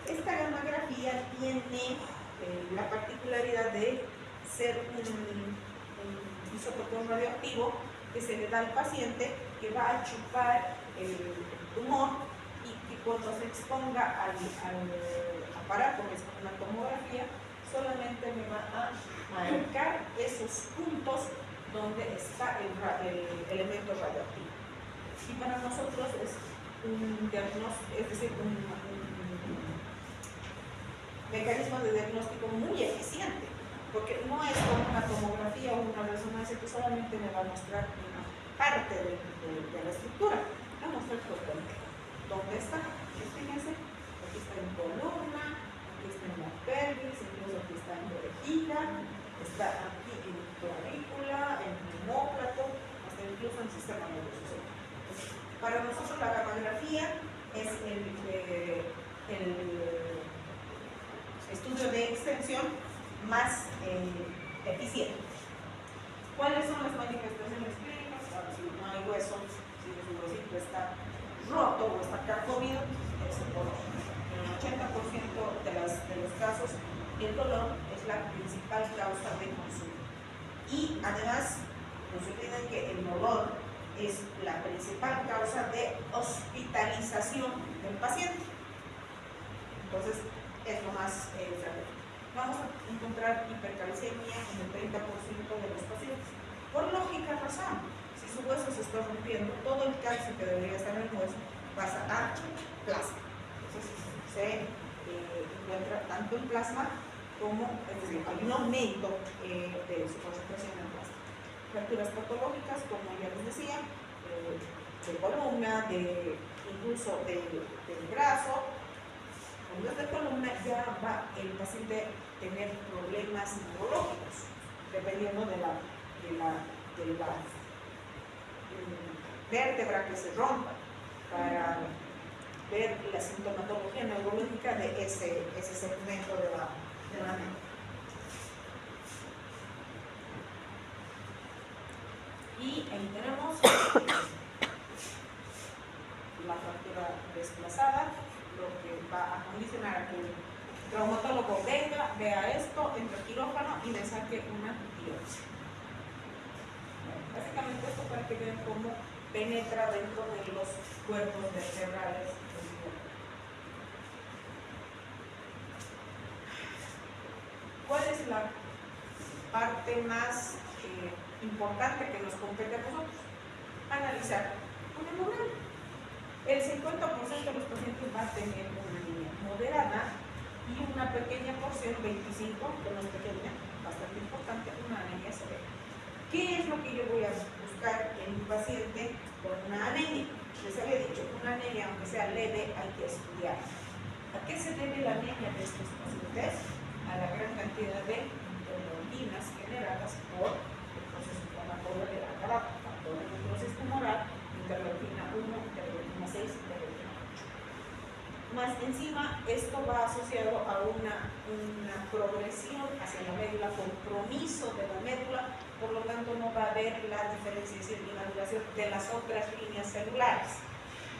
Esta gammagrafía tiene la particularidad de ser un isótopo radioactivo que se le da al paciente, que va a chupar el tumor y que cuando se exponga al aparato, que es una tomografía, solamente me va a marcar esos puntos donde está el elemento radioactivo. Y para nosotros es un diagnóstico, es decir, un mecanismo de diagnóstico muy eficiente, porque no es como una tomografía o una resonancia que solamente me va a mostrar una parte de la estructura, me va a mostrar todo el cuerpo. ¿Dónde está? Fíjense, aquí está en columna, aquí está en la pelvis, incluso aquí está en la vejiga, está aquí en clavícula, en omóplato, hasta incluso en el sistema nervioso. Para nosotros la gammagrafía es el estudio de extensión más eficiente. ¿Cuáles son las manifestaciones clínicas? Si no hay hueso, si el huesito está roto o está carcomido, es el dolor. En el 80% de los casos, el dolor es la principal causa de consulta. Y además, no se olviden que el dolor es la principal causa de hospitalización del paciente. Entonces, es lo más frecuente. Vamos a encontrar hipercalcemia en el 30% de los pacientes. Por lógica razón, si su hueso se está rompiendo, todo el calcio que debería estar en el hueso pasa a plasma. Entonces, se encuentra tanto en plasma como, es decir, hay un aumento de su concentración en plasma. Fracturas patológicas, como ya les decía, de columna, incluso del brazo. Cuando es de columna ya va el paciente a tener problemas neurológicos, dependiendo de la vértebra que se rompa, para ver la sintomatología neurológica de ese segmento de la mente. Y ahí tenemos la fractura desplazada, lo que va a condicionar a que el traumatólogo venga, vea esto, entre el quirófano y le saque una biopsia. Básicamente esto para que vean cómo penetra dentro de los cuerpos vertebrales del cuerpo. ¿Cuál es la parte más importante que nos compete a nosotros? Analizar un hemograma. El 50% de los pacientes va a tener una anemia moderada y una pequeña porción, 25, que no es pequeña, bastante importante, una anemia severa. ¿Qué es lo que yo voy a buscar en un paciente con una anemia? Les había dicho, una anemia, aunque sea leve, hay que estudiar. ¿A qué se debe la anemia de estos pacientes? A la gran cantidad de interleuquinas generadas por el proceso inflamatorio de la garapa, factor de necrosis tumoral, interleuquina 1, interleuquina 6, interleuquina 8. Más encima, esto va asociado a una progresión hacia la médula, compromiso de la médula, por lo tanto no va a haber la diferenciación y maduración de las otras líneas celulares.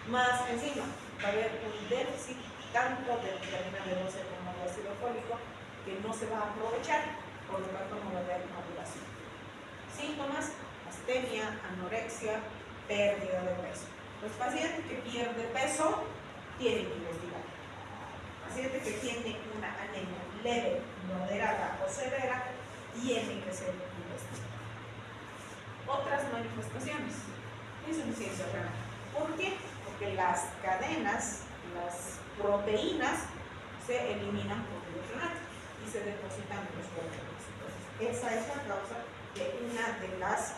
Más encima, va a haber un déficit tanto de vitamina B12 como de ácido fólico que no se va a aprovechar, por lo tanto no va a haber maduración. Síntomas: astemia, anorexia, pérdida de peso. Los pacientes que pierden peso tienen que investigar. Pacientes que tienen una anemia leve, moderada o severa tienen que ser investigados. Otras manifestaciones: insuficiencia renal. ¿Por qué? Porque las cadenas, las proteínas se eliminan por vía renal y se depositan en los cuerpos. Entonces, esa es la causa de una de las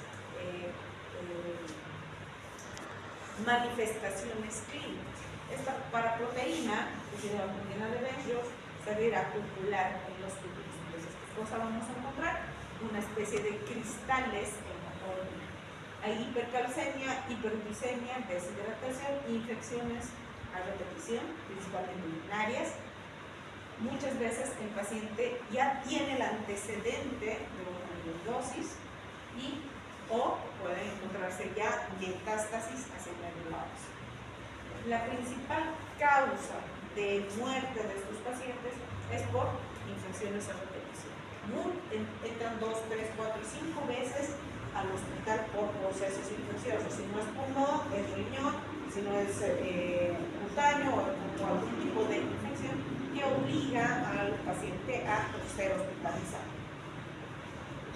manifestaciones clínicas. Esta paraproteína, que se llama proteína de Benioff, se va a ir a acumular en los túbulos. Entonces, ¿qué cosa vamos a encontrar? Una especie de cristales en la orina. Hay hipercalcemia, hiperglicemia, deshidratación, infecciones a repetición, principalmente urinarias. Muchas veces el paciente ya tiene el antecedente de una amiloidosis o puede encontrarse ya metástasis hacia el médula ósea. La principal causa de muerte de estos pacientes es por infecciones a repetición. Entran 2, 3, 4 y 5 veces al hospital por procesos infecciosos. Si no es pulmón, es riñón, si no es cutáneo o algún tipo de infección que obliga al paciente a ser hospitalizado.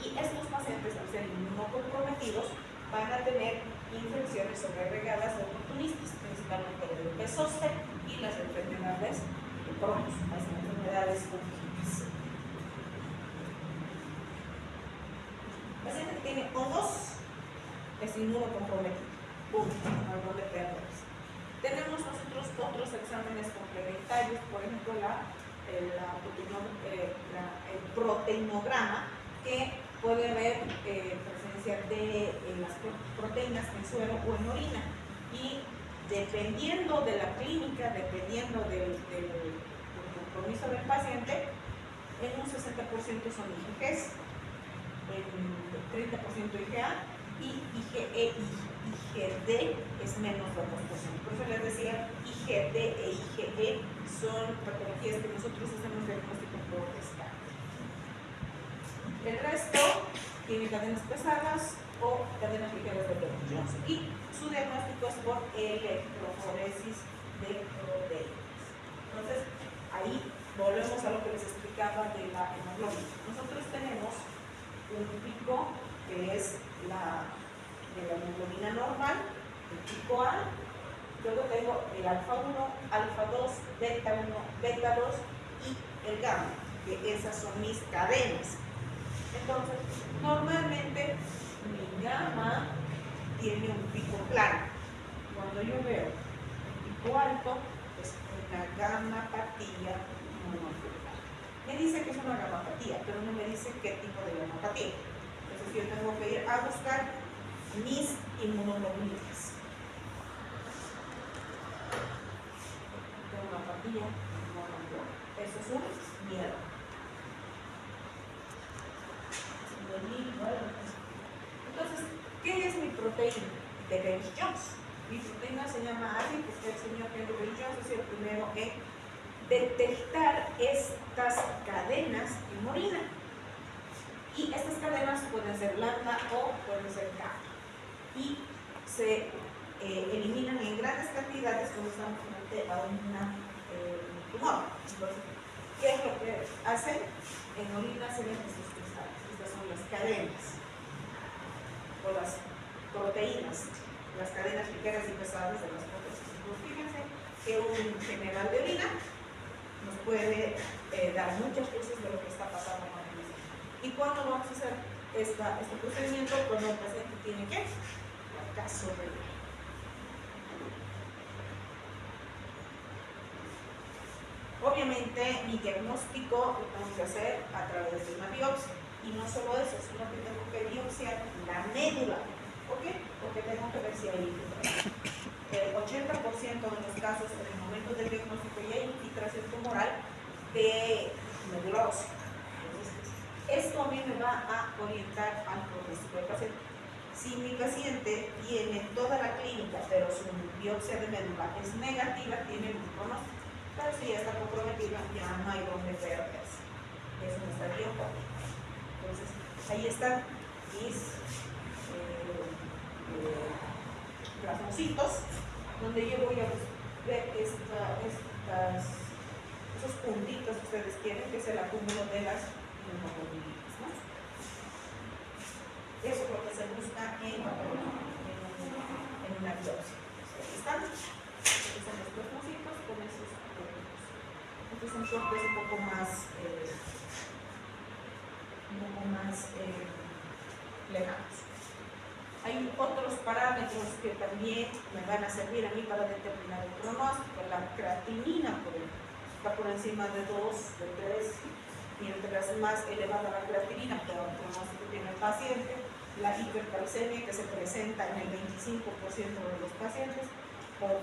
Y estos pacientes, al ser inmunocomprometidos, van a tener infecciones sobreregadas de oportunistas, principalmente del herpes zóster y las enfermedades de Crohn, las enfermedades fúngicas. El paciente que tiene O2 es inmunocomprometido. Árbol de PRS. Tenemos nosotros otros exámenes complementarios, por ejemplo, el proteinograma, que puede haber presencia de las proteínas en suero o en orina. Y dependiendo de la clínica, dependiendo del compromiso del paciente, en un 60% son IgGs, en 30% IgA, y IgE y IgD es menos de 2%. Por eso les decía, IgD e IgE son patologías que nosotros hacemos diagnóstico por descarte. El resto tiene cadenas pesadas o cadenas ligeras de Johnson, y su diagnóstico es por electroforesis de proteínas. Entonces, ahí volvemos a lo que les explicaba de la hemoglobina. Nosotros tenemos un pico que es de la hemoglobina normal, el pico A, luego tengo el alfa 1, alfa 2, beta 1, beta 2 y el gamma, que esas son mis cadenas. Entonces, normalmente mi gamma tiene un pico plano. Cuando yo veo el pico alto, es una gamapatía mononuclear. Me dice que es una gamapatía, pero no me dice qué tipo de gamapatía. Entonces yo tengo que ir a buscar mis inmunoglobulinas. Gamapatía mononuclear. Eso es un miedo. Entonces, ¿qué es mi proteína? De Bailey-Jones. Mi proteína se llama así porque el señor Henry Bailey-Jones es el primero en detectar estas cadenas en orina. Y estas cadenas pueden ser lambda o pueden ser gamma. Y se eliminan en grandes cantidades cuando estamos frente a un tumor. Entonces, ¿qué es lo que hacen? En orina se ven estos cristales. Estas son las cadenas o las proteínas, las cadenas ligeras y pesadas de las proteínas. Entonces, fíjense que un general de orina nos puede dar muchas luces de lo que está pasando con el paciente. ¿Y cuándo vamos a hacer este procedimiento? Cuando el paciente tiene que fracaso renal. Obviamente mi diagnóstico lo tengo que hacer a través de una biopsia, y no solo eso, sino que tengo que biopsiar la médula. ¿Por qué? Porque tengo que ver si hay infiltración. El 80% de los casos en el momento del diagnóstico ya hay infiltración tumoral de médula ósea. Entonces, esto a mí me va a orientar al pronóstico del paciente. Si mi paciente tiene toda la clínica, pero su biopsia de médula es negativa, tiene un pronóstico. Pero si ya está comprometida, ya no hay donde perderse. Eso no está bien. Entonces, ahí están mis plasmocitos, donde yo voy a ver esos puntitos que ustedes quieren, que es el acúmulo de las hemoglobinas, ¿no? Eso es lo que se busca en una biopsia. Ahí están. Estos son los plasmocitos con esos puntos. Estos son cortes un poco más lejanos. Hay otros parámetros que también me van a servir a mí para determinar el pronóstico. La creatinina, por ejemplo, está por encima de 2, de 3, mientras más elevada la creatinina, peor pronóstico tiene el paciente. La hipercalcemia, que se presenta en el 25% de los pacientes, por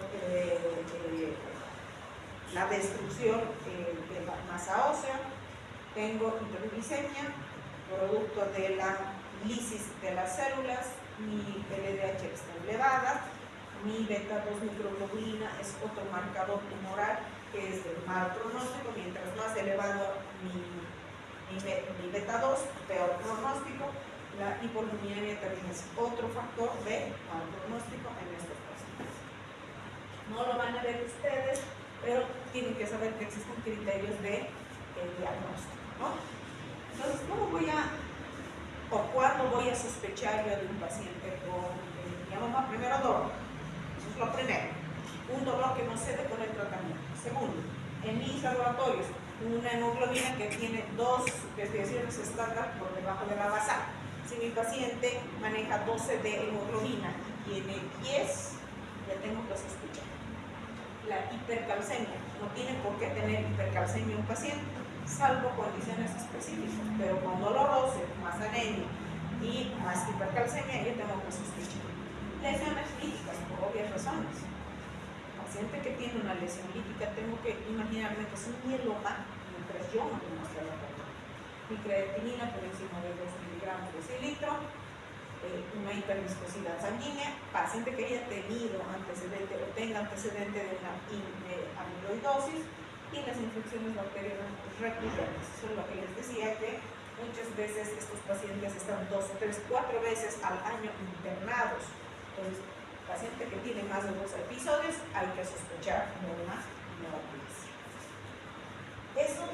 la destrucción de la masa ósea. Tengo hiperglicemia, producto de la lisis de las células. Mi LDH está elevada, mi beta-2 microglobulina es otro marcador tumoral que es de mal pronóstico. Mientras más elevado mi beta-2, peor pronóstico. La hipolinominemia también es otro factor de mal pronóstico en estos pacientes. No lo van a ver ustedes, pero tienen que saber que existen criterios de diagnóstico, ¿no? Entonces, ¿cómo voy a o cuándo voy a sospechar yo de un paciente con mieloma? Primero, dolor. Eso es lo primero. Un dolor que no cede con el tratamiento. Segundo, en mis laboratorios, una hemoglobina que tiene 2 desviaciones estándar por debajo de la basal. Si mi paciente maneja 12 de hemoglobina y tiene 10, ya tengo que sospechar. La hipercalcemia. No tiene por qué tener hipercalcemia un paciente, salvo condiciones específicas, pero con dolor óseo, más anemia y más hipercalcemia, yo tengo que sospechar. Lesiones líticas, por obvias razones. El paciente que tiene una lesión lítica, tengo que imaginarme que es un mieloma, mientras yo no demuestre la cosa. Mi creatinina por encima de 2 miligramos de cilitro, una hiperviscosidad sanguínea, paciente que haya tenido antecedente o tenga antecedente de una amiloidosis, y las infecciones bacterianas recurrentes. Eso es lo que les decía, que muchas veces estos pacientes están 2, 3, 4 veces al año internados. Entonces, paciente que tiene más de 2 episodios, hay que sospechar de una neoplasia. Eso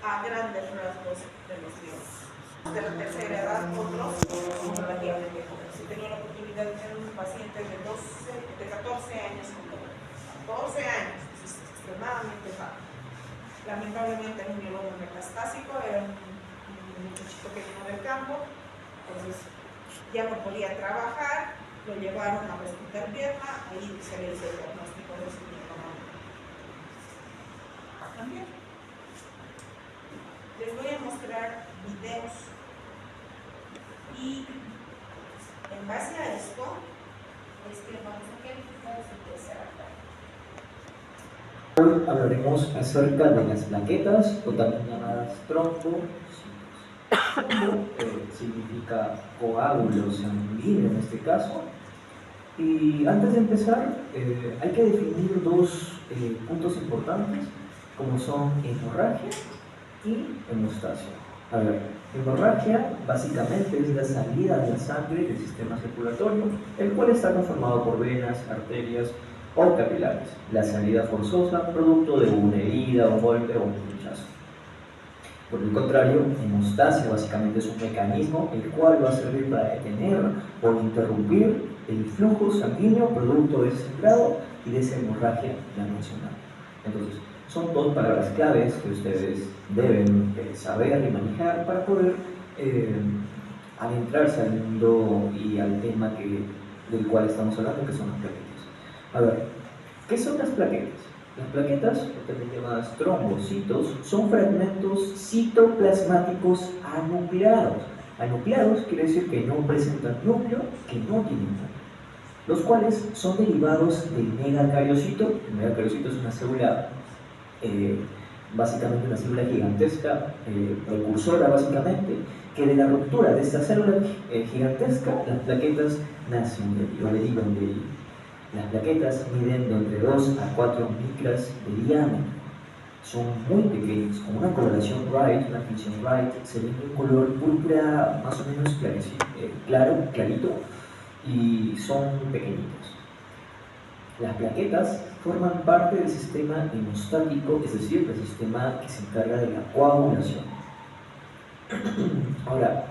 a grandes rasgos de los biomas. De la tercera edad, otros son relativamente jóvenes. He tenido la oportunidad de tener un paciente de 14 años con dolor. 14 años. Es extremadamente bajo. Lamentablemente era un mieloma metastásico, era un muchachito que vino del campo, entonces ya no podía trabajar, lo llevaron a hospital pierna, ahí se le hizo el diagnóstico de su mieloma. También les voy a mostrar videos y en base a esto es que vamos a calificar su tercera etapa. Hoy hablaremos acerca de las plaquetas, o también llamadas trombocitos. Trombo significa coágulo sanguíneo en este caso. Y antes de empezar, hay que definir 2 puntos importantes, como son hemorragia y hemostasia. A ver, hemorragia básicamente es la salida de la sangre del sistema circulatorio, el cual está conformado por venas, arterias o capilares. La salida forzosa producto de una herida, un golpe o un pinchazo. Por el contrario, hemostasia básicamente es un mecanismo el cual va a servir para detener o interrumpir el flujo sanguíneo producto de ese sangrado y de esa hemorragia ya mencionada. Entonces, son dos palabras claves que ustedes deben saber y manejar para poder adentrarse al mundo y al tema del cual estamos hablando, que son las plaquetas. A ver, ¿qué son las plaquetas? Las plaquetas, también llamadas trombocitos, son fragmentos citoplasmáticos anucleados. Anucleados quiere decir que no presentan núcleo, que no tienen núcleo, los cuales son derivados del megacariocito. El megacariocito es una célula, básicamente una célula gigantesca, precursora básicamente, que de la ruptura de esta célula gigantesca, las plaquetas nacen de ahí, o derivan de ahí. Las plaquetas miden de entre 2 a 4 micras de diámetro. Son muy pequeños, con una coloración Wright, una función Wright, se ven de un color púrpura más o menos clarito, y son pequeñitos. Las plaquetas forman parte del sistema hemostático, es decir, del sistema que se encarga de la coagulación. Ahora,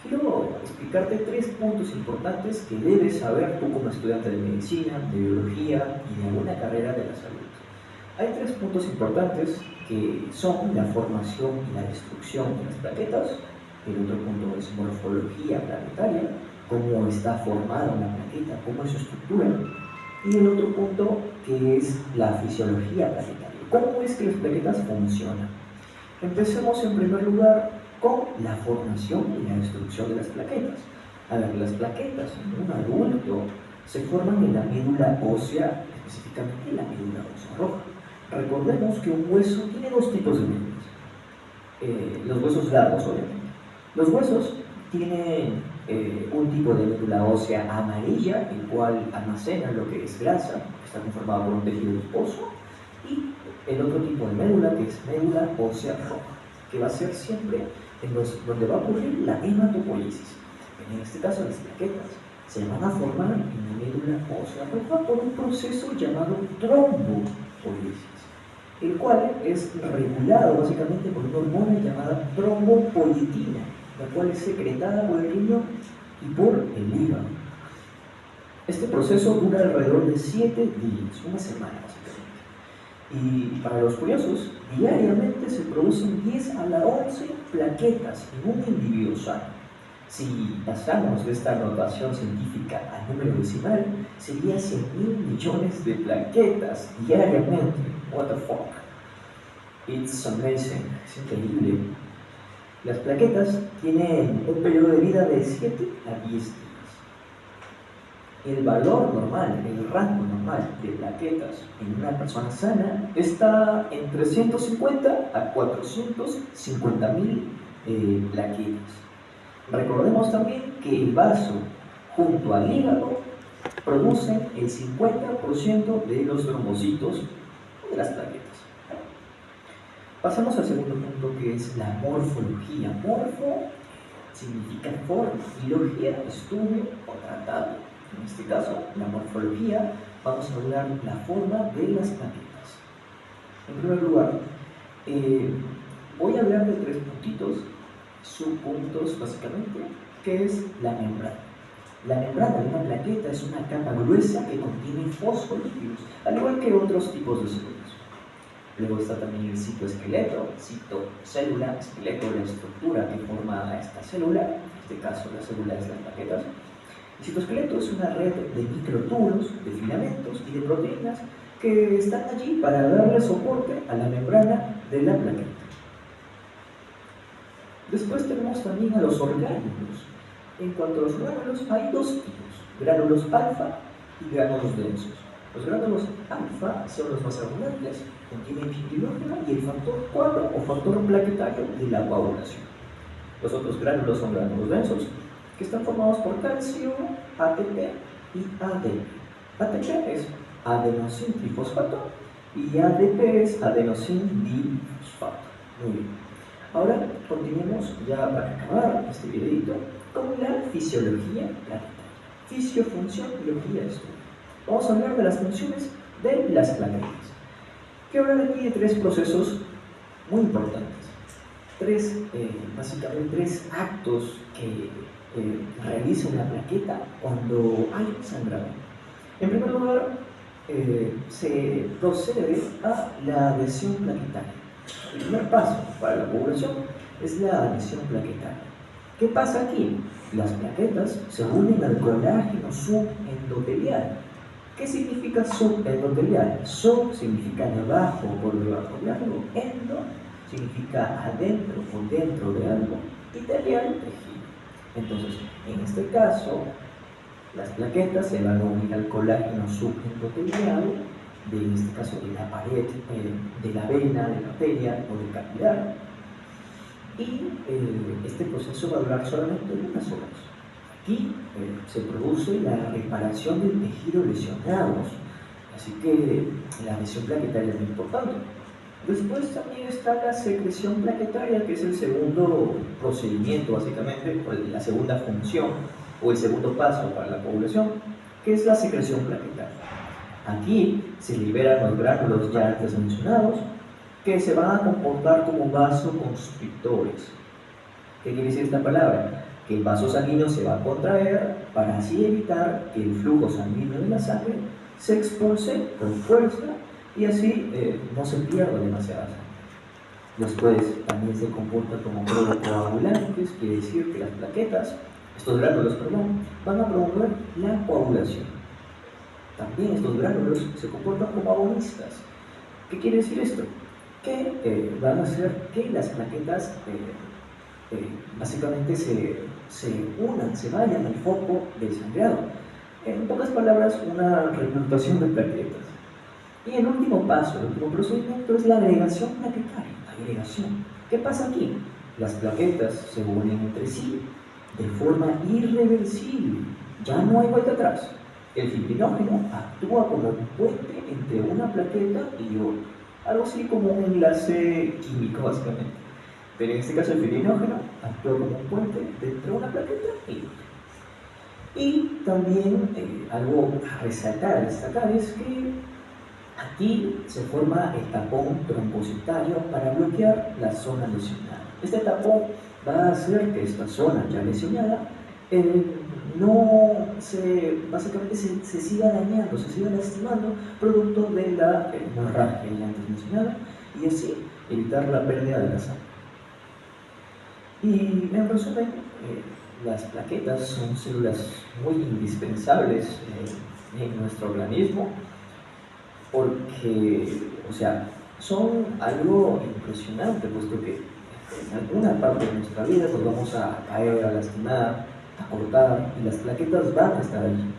quiero explicarte 3 puntos importantes que debes saber tú como estudiante de medicina, de biología y de alguna carrera de la salud. Hay 3 puntos importantes que son la formación y la destrucción de las plaquetas. El otro punto es morfología planetaria, cómo está formada una plaqueta, cómo es su estructura. Y el otro punto que es la fisiología planetaria, cómo es que las plaquetas funcionan. Empecemos en primer lugar con la formación y la destrucción de las plaquetas. A ver, las plaquetas en un adulto se forman en la médula ósea, específicamente en la médula ósea roja. Recordemos que un hueso tiene 2 tipos de médulas. Los huesos largos, obviamente. Los huesos tienen un tipo de médula ósea amarilla, el cual almacena lo que es grasa, que está conformada por un tejido adiposo, y el otro tipo de médula, que es médula ósea roja, que va a ser siempre donde va a ocurrir la hematopoiesis. En este caso, las plaquetas se van a formar en la médula ósea roja por un proceso llamado trombopoiesis, el cual es regulado básicamente por una hormona llamada trombopoietina, la cual es secretada por el riñón y por el hígado. Este proceso dura alrededor de 7 días, una semana básicamente. Y para los curiosos, diariamente se producen 10 a la 11 plaquetas en un individuo sano. Si pasamos de esta notación científica al número decimal, sería 100.000 millones de plaquetas diariamente. What the fuck? It's amazing, es increíble. Las plaquetas tienen un periodo de vida de 7 a 10 días. El valor normal, el rango normal de plaquetas en una persona sana está entre 150 a 450.000 plaquetas. Recordemos también que el vaso junto al hígado producen el 50% de los trombocitos de las plaquetas. Pasamos al segundo punto, que es la morfología. Morfo significa forma y logía, estudio o tratado. En este caso, la morfología, vamos a hablar de la forma de las plaquetas. En primer lugar, voy a hablar de 3 puntitos, subpuntos básicamente, que es la membrana. La membrana de una plaqueta es una capa gruesa que contiene fosfolípidos, al igual que otros tipos de células. Luego está también el citoesqueleto, citocélula, esqueleto, la estructura que forma a esta célula, en este caso la célula es las plaquetas. El citoesqueleto es una red de microtúbulos, de filamentos y de proteínas que están allí para darle soporte a la membrana de la plaqueta. Después tenemos también a los orgánulos. En cuanto a los gránulos, hay 2 tipos, gránulos alfa y gránulos densos. Los gránulos alfa son los más abundantes, contienen fibrinogen y el factor 4 o factor plaquetario de la coagulación. Los otros gránulos son gránulos densos, que están formados por calcio, ATP y ADP. ATP es adenosín trifosfato y ADP es adenosín difosfato. Muy bien. Ahora continuemos ya para acabar este videito con la fisiología planetaria. Fisiofunción, biología, estudio. Vamos a hablar de las funciones de las plaquetas. Quiero hablar aquí de 3 procesos muy importantes. básicamente tres actos que realiza una plaqueta cuando hay un sangrado. En primer lugar, se procede a la adhesión plaquetaria. El primer paso para la coagulación es la adhesión plaquetaria. ¿Qué pasa aquí? Las plaquetas se unen al colágeno subendotelial. ¿Qué significa subendotelial? Sub significa debajo, por debajo de algo. Endo significa adentro, por dentro de algo. Y telial, tejido. Entonces, en este caso, las plaquetas se van a unir al colágeno subendotelial, en este caso de la pared, de la vena, de la arteria o del capilar. Y este proceso va a durar solamente unas horas. Aquí se produce la reparación del tejido lesionado, así que la adhesión plaquetaria es muy importante. Después también está la secreción plaquetaria, que es el segundo procedimiento, básicamente, o la segunda función, o el segundo paso para la coagulación, que es la secreción plaquetaria. Aquí se liberan los gránulos ya antes mencionados, que se van a comportar como vasoconstrictores. ¿Qué quiere decir esta palabra? Que el vaso sanguíneo se va a contraer para así evitar que el flujo sanguíneo de la sangre se expulse con fuerza y así no se pierda demasiada sangre. Después también se comporta como procoagulantes, quiere decir que las plaquetas, estos gránulos, van a promover la coagulación. También estos gránulos se comportan como agonistas. ¿Qué quiere decir esto? Que van a hacer que las plaquetas básicamente se unan, se vayan al foco del sangrado. En pocas palabras, una reclutación de plaquetas. Y el último paso, el último procedimiento es la agregación plaquetaria. Agregación. ¿Qué pasa aquí? Las plaquetas se unen entre sí de forma irreversible. Ya no hay vuelta atrás. El fibrinógeno actúa como un puente entre una plaqueta y otra. Algo así como un enlace químico, básicamente. Pero en este caso el fibrinógeno actúa como un puente entre una plaqueta y otra. Y también algo a resaltar, a destacar, es que aquí se forma el tapón trombocitario para bloquear la zona lesionada. Este tapón va a hacer que esta zona ya lesionada básicamente se siga dañando, se siga lastimando, producto de la hemorragia ya antes mencionada, y así evitar la pérdida de la sangre. Y en resumen, las plaquetas son células muy indispensables en nuestro organismo porque, son algo impresionante, puesto que en alguna parte de nuestra vida nos vamos a caer, a lastimar, a cortar, y las plaquetas van a estar allí.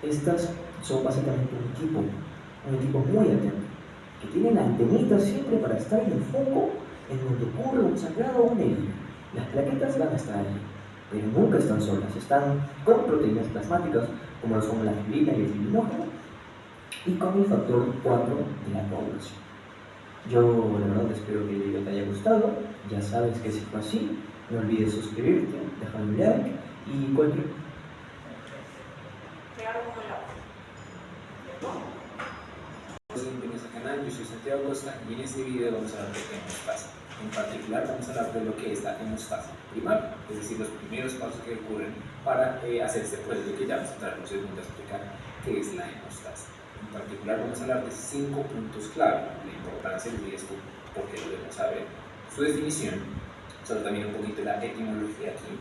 Estas son básicamente un equipo muy atento, que tienen antenitas siempre para estar en el foco en donde ocurre un sangrado o una herida. Las plaquetas van a estar allí, pero nunca están solas, están con proteínas plasmáticas, como lo son la fibrina y el fibrinógeno, y con el factor 4 de la coagulación. Yo, la verdad, espero que el video te haya gustado. Ya sabes que si fue así, no olvides suscribirte, dejar un like y cualquier... Claro, como el agua. Bienvenidos al canal, yo soy Santiago Costa y en este video vamos a hablar de hemostasia. En particular vamos a hablar de lo que es la hemostasia primaria, es decir, los primeros pasos que ocurren para hacer este proceso que ya vamos a entrar en un segundo a explicar qué es la hemostasia. En particular vamos a hablar de 5 puntos clave, la importancia de esto, porque lo debemos saber, su definición, solo también un poquito la etimología aquí,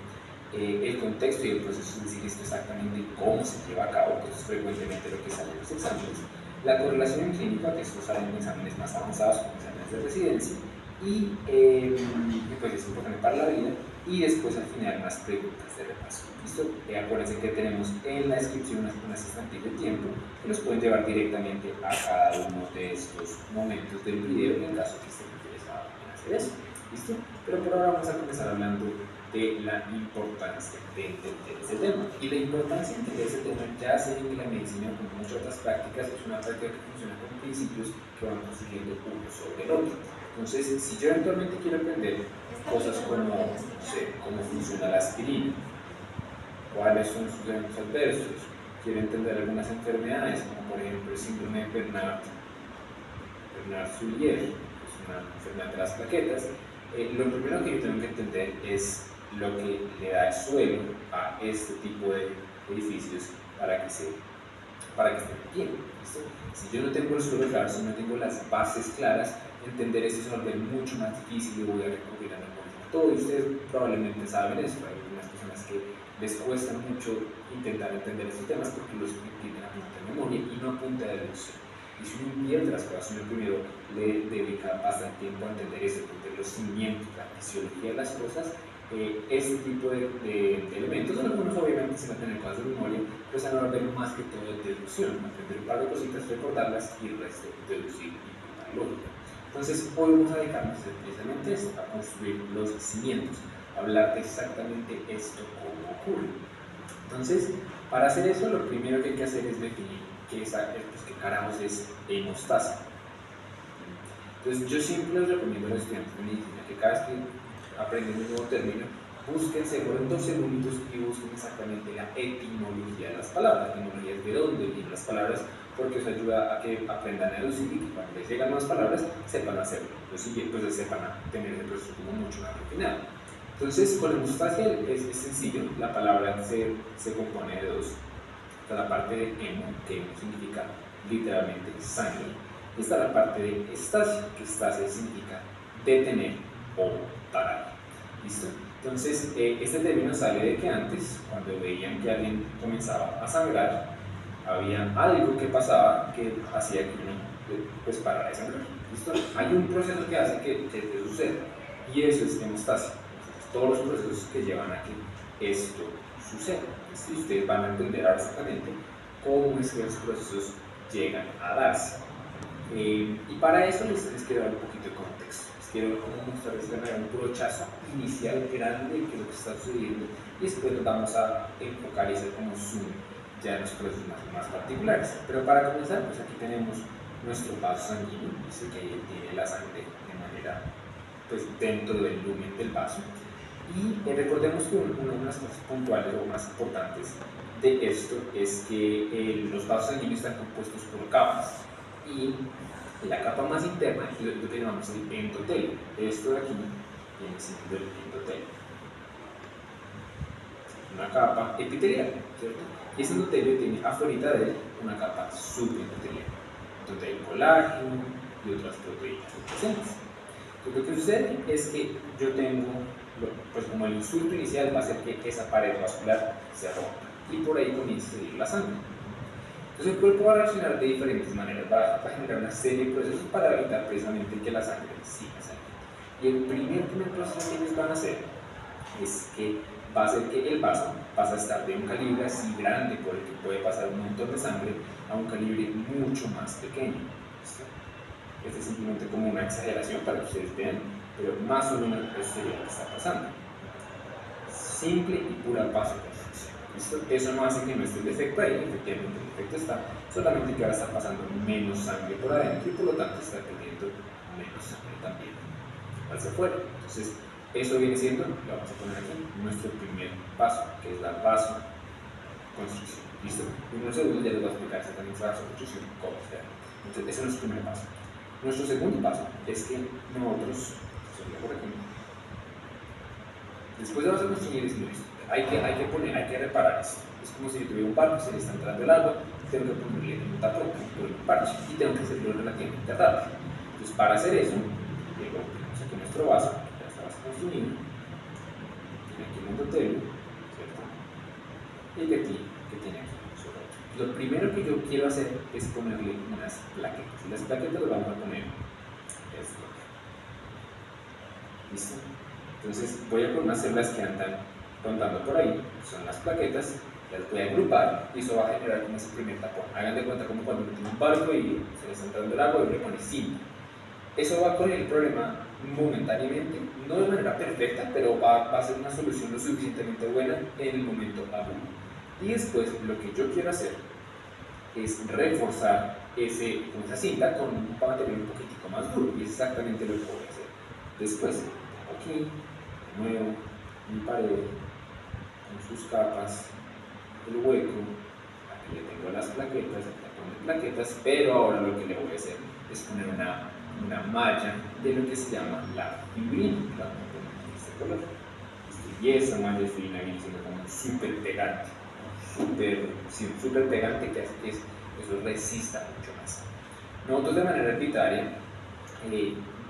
el contexto y el proceso, es decir, esto exactamente cómo se lleva a cabo, que eso es frecuentemente lo que sale en los exámenes, la correlación clínica, que esto sale en exámenes más avanzados, como exámenes de residencia, y pues es importante para la vida, y después al final unas preguntas de repaso. ¿Listo? Acuérdense que tenemos en la descripción unas instantes de tiempo que nos pueden llevar directamente a cada uno de estos momentos del video en el caso que estén interesados en hacer eso. ¿Listo? Pero por ahora vamos a comenzar hablando de la importancia de entender ese tema. Y la importancia de entender ese tema, ya sea en la medicina o como muchas otras prácticas, es una práctica que funciona con principios que van construyendo uno sobre el otro. Entonces, si yo eventualmente quiero aprender cosas como, no sé, cómo funciona la aspirina, cuáles son sus eventos adversos, quiero entender algunas enfermedades, como por ejemplo el síndrome de Bernard-Soulier, que es una enfermedad de las plaquetas, Lo primero que yo tengo que entender es lo que le da el suelo a este tipo de edificios para que estén bien. ¿Listo? Si yo no tengo el suelo claro, si no tengo las bases claras, entender esto se va a volver mucho más difícil y voy a recurrir a memoria. Todos ustedes probablemente saben eso. Hay algunas personas que les cuesta mucho intentar entender estos temas porque los entienden a punta de memoria y no a punta de deducción. Y si uno invierte las cosas, uno primero le dedica bastante tiempo a entender eso, entender los cimientos, la fisiología de las cosas, este tipo de elementos, algunos obviamente se van a tener cosas de memoria, pero se van a volver más que todo de deducción, aprender un par de cositas, recordarlas y el resto deducir y la lógica. Entonces, hoy vamos a dedicarnos precisamente a esto, a construir los cimientos, a hablar de exactamente esto cómo ocurre. Entonces, para hacer eso, lo primero que hay que hacer es definir qué carajos es hemostasia. Entonces, yo siempre les recomiendo a los estudiantes de medicina que cada vez que aprenden un nuevo término, búsquense por 2 segundos y busquen exactamente la etimología de las palabras. La etimología es de dónde vienen las palabras, porque eso ayuda a que aprendan a deducir y que cuando les llegan más palabras sepan hacerlo. Lo siguiente, pues sepan tener el proceso como mucho más refinado. Entonces, con la hemostasia es sencillo, la palabra se compone de dos. Está la parte de hemo, que hemo significa literalmente sangre, y está la parte de estasia, que estasia significa detener o parar. ¿Listo? Entonces, este término sale de que antes, cuando veían que alguien comenzaba a sangrar, había algo que pasaba que hacía que uno pues parara de sangrar. ¿Listo? Hay un proceso que hace que esto suceda, y eso es hemostasia. Todos los procesos que llevan a que esto suceda. ¿Sí? Ustedes van a entender ahora exactamente cómo es que los procesos llegan a darse. Y para eso les quiero dar un poquito de contexto. Les quiero mostrarles un brochazo inicial grande de qué es lo que está sucediendo y después nos vamos a enfocar y hacer como zoom ya en los procesos más particulares. Pero para comenzar, pues aquí tenemos nuestro vaso sanguíneo, dice que ahí tiene la sangre de manera pues dentro del lumen del vaso. Y recordemos que una de las cosas puntuales o más importantes de esto es que los vasos sanguíneos están compuestos por capas y la capa más interna es lo que llamamos el endotelio. Esto de aquí viene siendo el endotelio, una capa epitelial, ¿cierto? Y ese endotelio tiene afuera de él una capa subendotelial, donde hay colágeno y otras proteínas presentes. Entonces, lo que sucede es que yo tengo, pues como el insulto inicial va a hacer que esa pared vascular se rompa y por ahí comienza a salir la sangre. Entonces el cuerpo va a reaccionar de diferentes maneras, va a generar una serie de procesos para evitar precisamente que la sangre siga saliendo. Y el primer proceso que ellos van a hacer es que va a hacer que el vaso pase a estar de un calibre así grande por el que puede pasar un montón de sangre a un calibre mucho más pequeño. ¿Listo? Este es simplemente como una exageración para que ustedes vean, pero más o menos eso sería lo que está pasando. Simple y pura paso de construcción. ¿Listo? Eso no hace que no esté el defecto ahí, efectivamente el defecto está, solamente que ahora está pasando menos sangre por adentro y por lo tanto está perdiendo menos sangre también hacia afuera. Entonces, eso viene siendo, lo vamos a poner aquí, nuestro primer paso, que es la vasoconstricción. ¿Listo? En unos segundos ya les voy a explicar exactamente la vasoconstricción, cómo se hace. Entonces, ese es nuestro primer paso. Nuestro segundo paso es que nosotros, por ejemplo, después de vasoconstricción, hay que reparar esto. Es como si yo tuviera un barco, se le está entrando el agua, tengo que ponerle un tapón, un parche, y tengo que hacerlo relativamente rápido. Entonces, para hacer eso, tenemos aquí nuestro vaso, ya está construido, tiene aquí un endotelio, ¿cierto? Y que tiene aquí su otro. Lo primero que yo quiero hacer es ponerle unas plaquetas. Y las plaquetas las vamos a poner esto. ¿Listo? Entonces voy a poner unas células que andan rondando por ahí, son las plaquetas, las voy a agrupar y eso va a generar como ese primer tapón. Hagan de cuenta como cuando uno tiene un barco y se le está entrando el agua y le pone cinta. Eso va a correr el problema momentáneamente, no de manera perfecta, pero va a ser una solución lo suficientemente buena en el momento agudo. Y después lo que yo quiero hacer es reforzar esa cinta con un material un poquitico más duro, y es exactamente lo que voy a hacer. Después, aquí, de nuevo, mi pared, con sus capas, el hueco, aquí le tengo las plaquetas, aquí le pongo plaquetas, pero ahora lo que le voy a hacer es poner una malla de lo que se llama la fibrina, que vamos a poner en este color. Y esa maltodextrina viene siendo como un súper pegante, súper pegante que hace que eso resista mucho más. Nosotros de manera arbitraria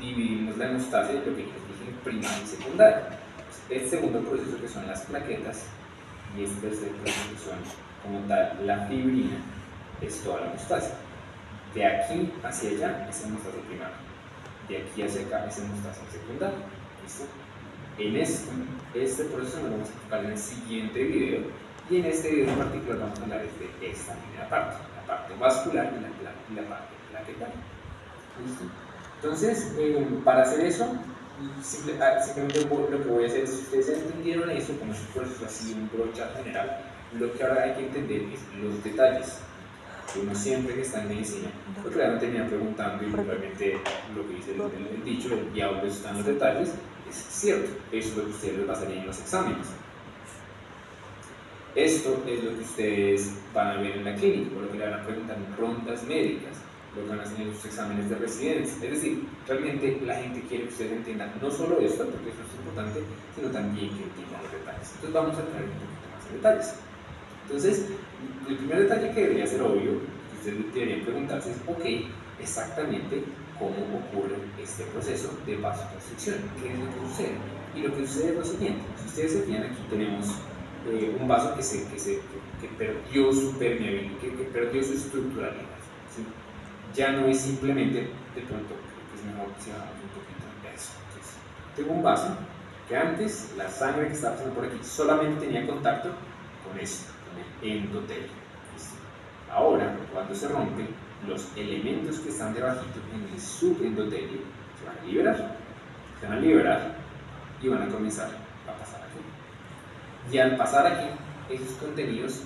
dividimos la hemostasia en lo que les dije, primaria y secundaria. El segundo proceso, que son las plaquetas, y este tercer proceso, que son como tal la fibrina, es toda la hemostasia. De aquí hacia allá es hemostasia primaria, de aquí hacia acá es hemostasia secundaria. ¿Listo? En este proceso nos vamos a enfocar en el siguiente video, y en este video en particular vamos a hablar de esta primera parte, la parte vascular y la parte plaquetaria. ¿Listo? Entonces, para hacer eso, simplemente lo que voy a hacer es, si ustedes ya entendieron eso, como es un proceso así, un brochaje general, lo que ahora hay que entender es los detalles. Uno siempre que está en medicina, porque la gente me preguntando, y realmente lo que dice el dicho, el diablo está en los detalles, es cierto. Eso es lo que ustedes les va a salir en los exámenes. Esto es lo que ustedes van a ver en la clínica, por lo que le van a preguntar en rondas médicas, lo que van a hacer en sus exámenes de residencia. Es decir, realmente la gente quiere que ustedes entiendan no solo esto, porque eso es importante, sino también que entiendan los detalles. Entonces vamos a entrar un poquito más en detalles. Entonces, el primer detalle que debería ser obvio, que ustedes deberían preguntarse es, ok, exactamente cómo ocurre este proceso de vasoconstricción, qué es lo que sucede. Y lo que sucede es lo siguiente: si ustedes se fijan, aquí tenemos un vaso que perdió su permeabilidad, que perdió su estructuralidad, ¿sí? Ya no es simplemente, de pronto, es mejor si bajamos un poquito de eso. Entonces, tengo un vaso que antes la sangre que estaba pasando por aquí solamente tenía contacto con esto, con el endotelio. ¿Listo? Ahora, cuando se rompe, los elementos que están debajito en el subendotelio se van a liberar y van a comenzar a pasar aquí. Y al pasar aquí, esos contenidos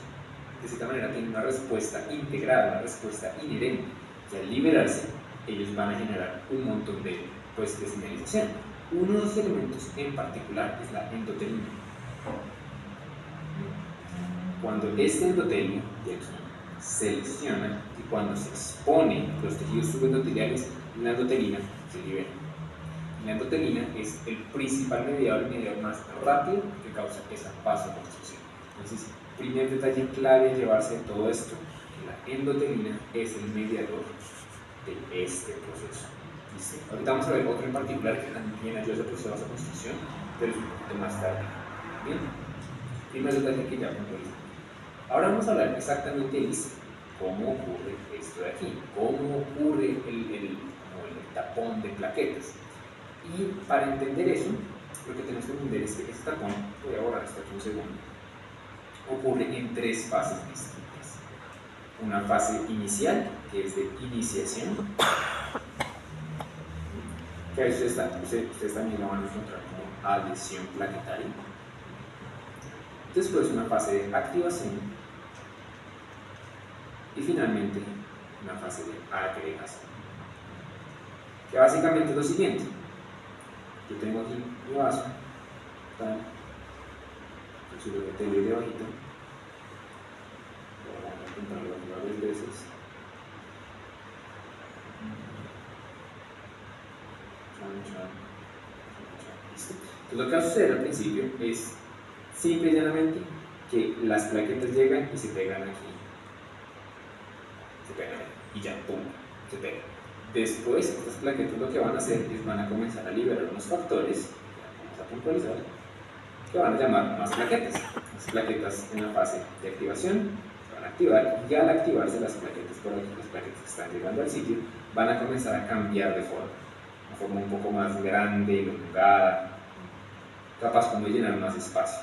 de cierta manera tienen una respuesta integrada, una respuesta inherente, y al liberarse, ellos van a generar un montón de señalización. Uno de los elementos en particular es la endotelina. Cuando este endotelio de aquí se lesiona y cuando se expone los tejidos subendoteliales, la endotelina se libera. La endotelina es el principal mediador, el mediador más rápido que causa esa vasoconstricción. Entonces, primer detalle clave de llevarse de todo esto: la endotelina es el mediador de este proceso. ¿Listo? Ahorita vamos a ver otro en particular que también ayuda a ese proceso de vasoconstricción, pero es un poquito más tarde. Bien, primer detalle que ya puntualizo. Ahora vamos a hablar exactamente de cómo ocurre esto de aquí, cómo ocurre el tapón de plaquetas. Y para entender eso, lo que tenemos que entender es que este tapón, voy a borrar esto aquí un segundo, ocurre en tres fases distintas. Una fase inicial, que es de iniciación, que ahí ustedes también lo van a encontrar como adhesión plaquetaria. Después una fase de activación y finalmente una fase de agregación, que básicamente es lo siguiente. Yo tengo aquí mi vaso, el subendotelio de bajito, voy a intentarlo varias veces. Listo. Entonces lo que va a suceder al principio es simple y llanamente que las plaquetas llegan y se pegan aquí. Se pegan y ya, pum, se pegan. Después, estas plaquetas lo que van a hacer es van a comenzar a liberar unos factores, vamos a puntualizar, que van a llamar más plaquetas. Las plaquetas en la fase de activación se van a activar, y al activarse las plaquetas por aquí, las plaquetas que están llegando al sitio, van a comenzar a cambiar de forma, una forma un poco más grande, elongada, capaz como de llenar más espacio.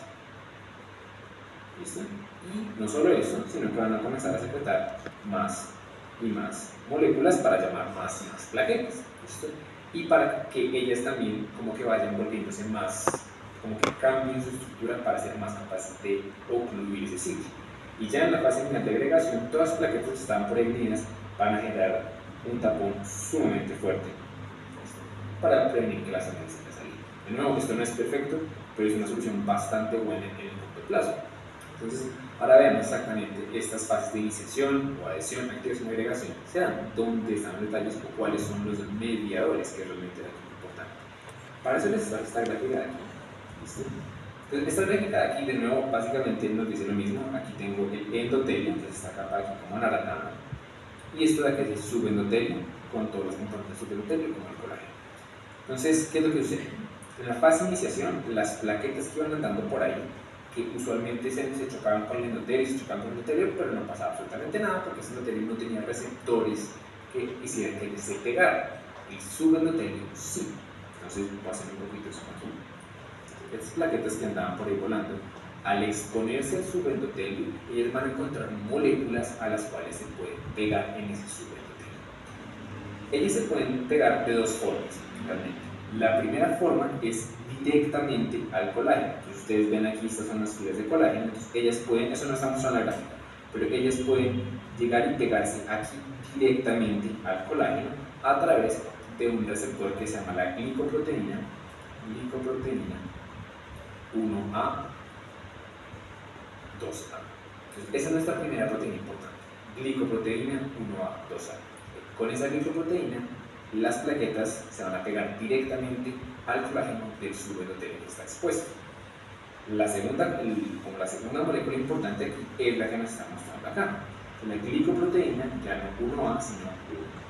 ¿Listo? Y no solo eso, sino que van a comenzar a secretar más y más moléculas para llamar más y más plaquetas. ¿Listo? Y para que ellas también como que vayan volviéndose más, como que cambien su estructura para ser más capaces de ocluir ese sitio. Y ya en la fase final de agregación, todas las plaquetas que están proteínas van a generar un tapón sumamente fuerte, ¿listo?, para prevenir que la sangre se salga. De nuevo, esto no es perfecto, pero es una solución bastante buena en el corto plazo. Entonces, ahora veamos exactamente estas fases de iniciación o adhesión, activación y agregación. Se dan dónde están los detalles o cuáles son los mediadores que realmente aquí. Para eso les está esta gráfica de aquí. ¿Listo? Entonces, esta gráfica de aquí, de nuevo, básicamente nos dice lo mismo. Aquí tengo el endotelio, que es esta capa de aquí como anaranjada, y esto de aquí es el subendotelio, con todos los componentes del subendotelio, como el colágeno. Entonces, ¿qué es lo que sucede? En la fase de iniciación, las plaquetas que iban andando por ahí, que usualmente se chocaban con el endotelio, se chocaban con el endotelio, pero no pasaba absolutamente nada porque ese endotelio no tenía receptores que hicieran que se pegara. El subendotelio sí. Entonces, voy a hacer un poquito eso aquí. Estas plaquetas que andaban por ahí volando, al exponerse al subendotelio, ellas van a encontrar moléculas a las cuales se pueden pegar en ese subendotelio. Ellas se pueden pegar de dos formas, realmente. La primera forma es directamente al colágeno. Entonces, ustedes ven aquí, estas son las fibras de colágeno. Entonces, ellas pueden, eso no está mostrando en la gráfica, pero ellas pueden llegar y pegarse aquí directamente al colágeno a través de un receptor que se llama la glicoproteína 1A, 2A. Entonces, esa es nuestra primera proteína importante, glicoproteína 1A, 2A. Con esa glicoproteína, las plaquetas se van a pegar directamente al colágeno del subendotelio que está expuesto. La segunda molécula importante aquí es la que nos está mostrando acá. La glicoproteína, ya no 1A, sino 1B.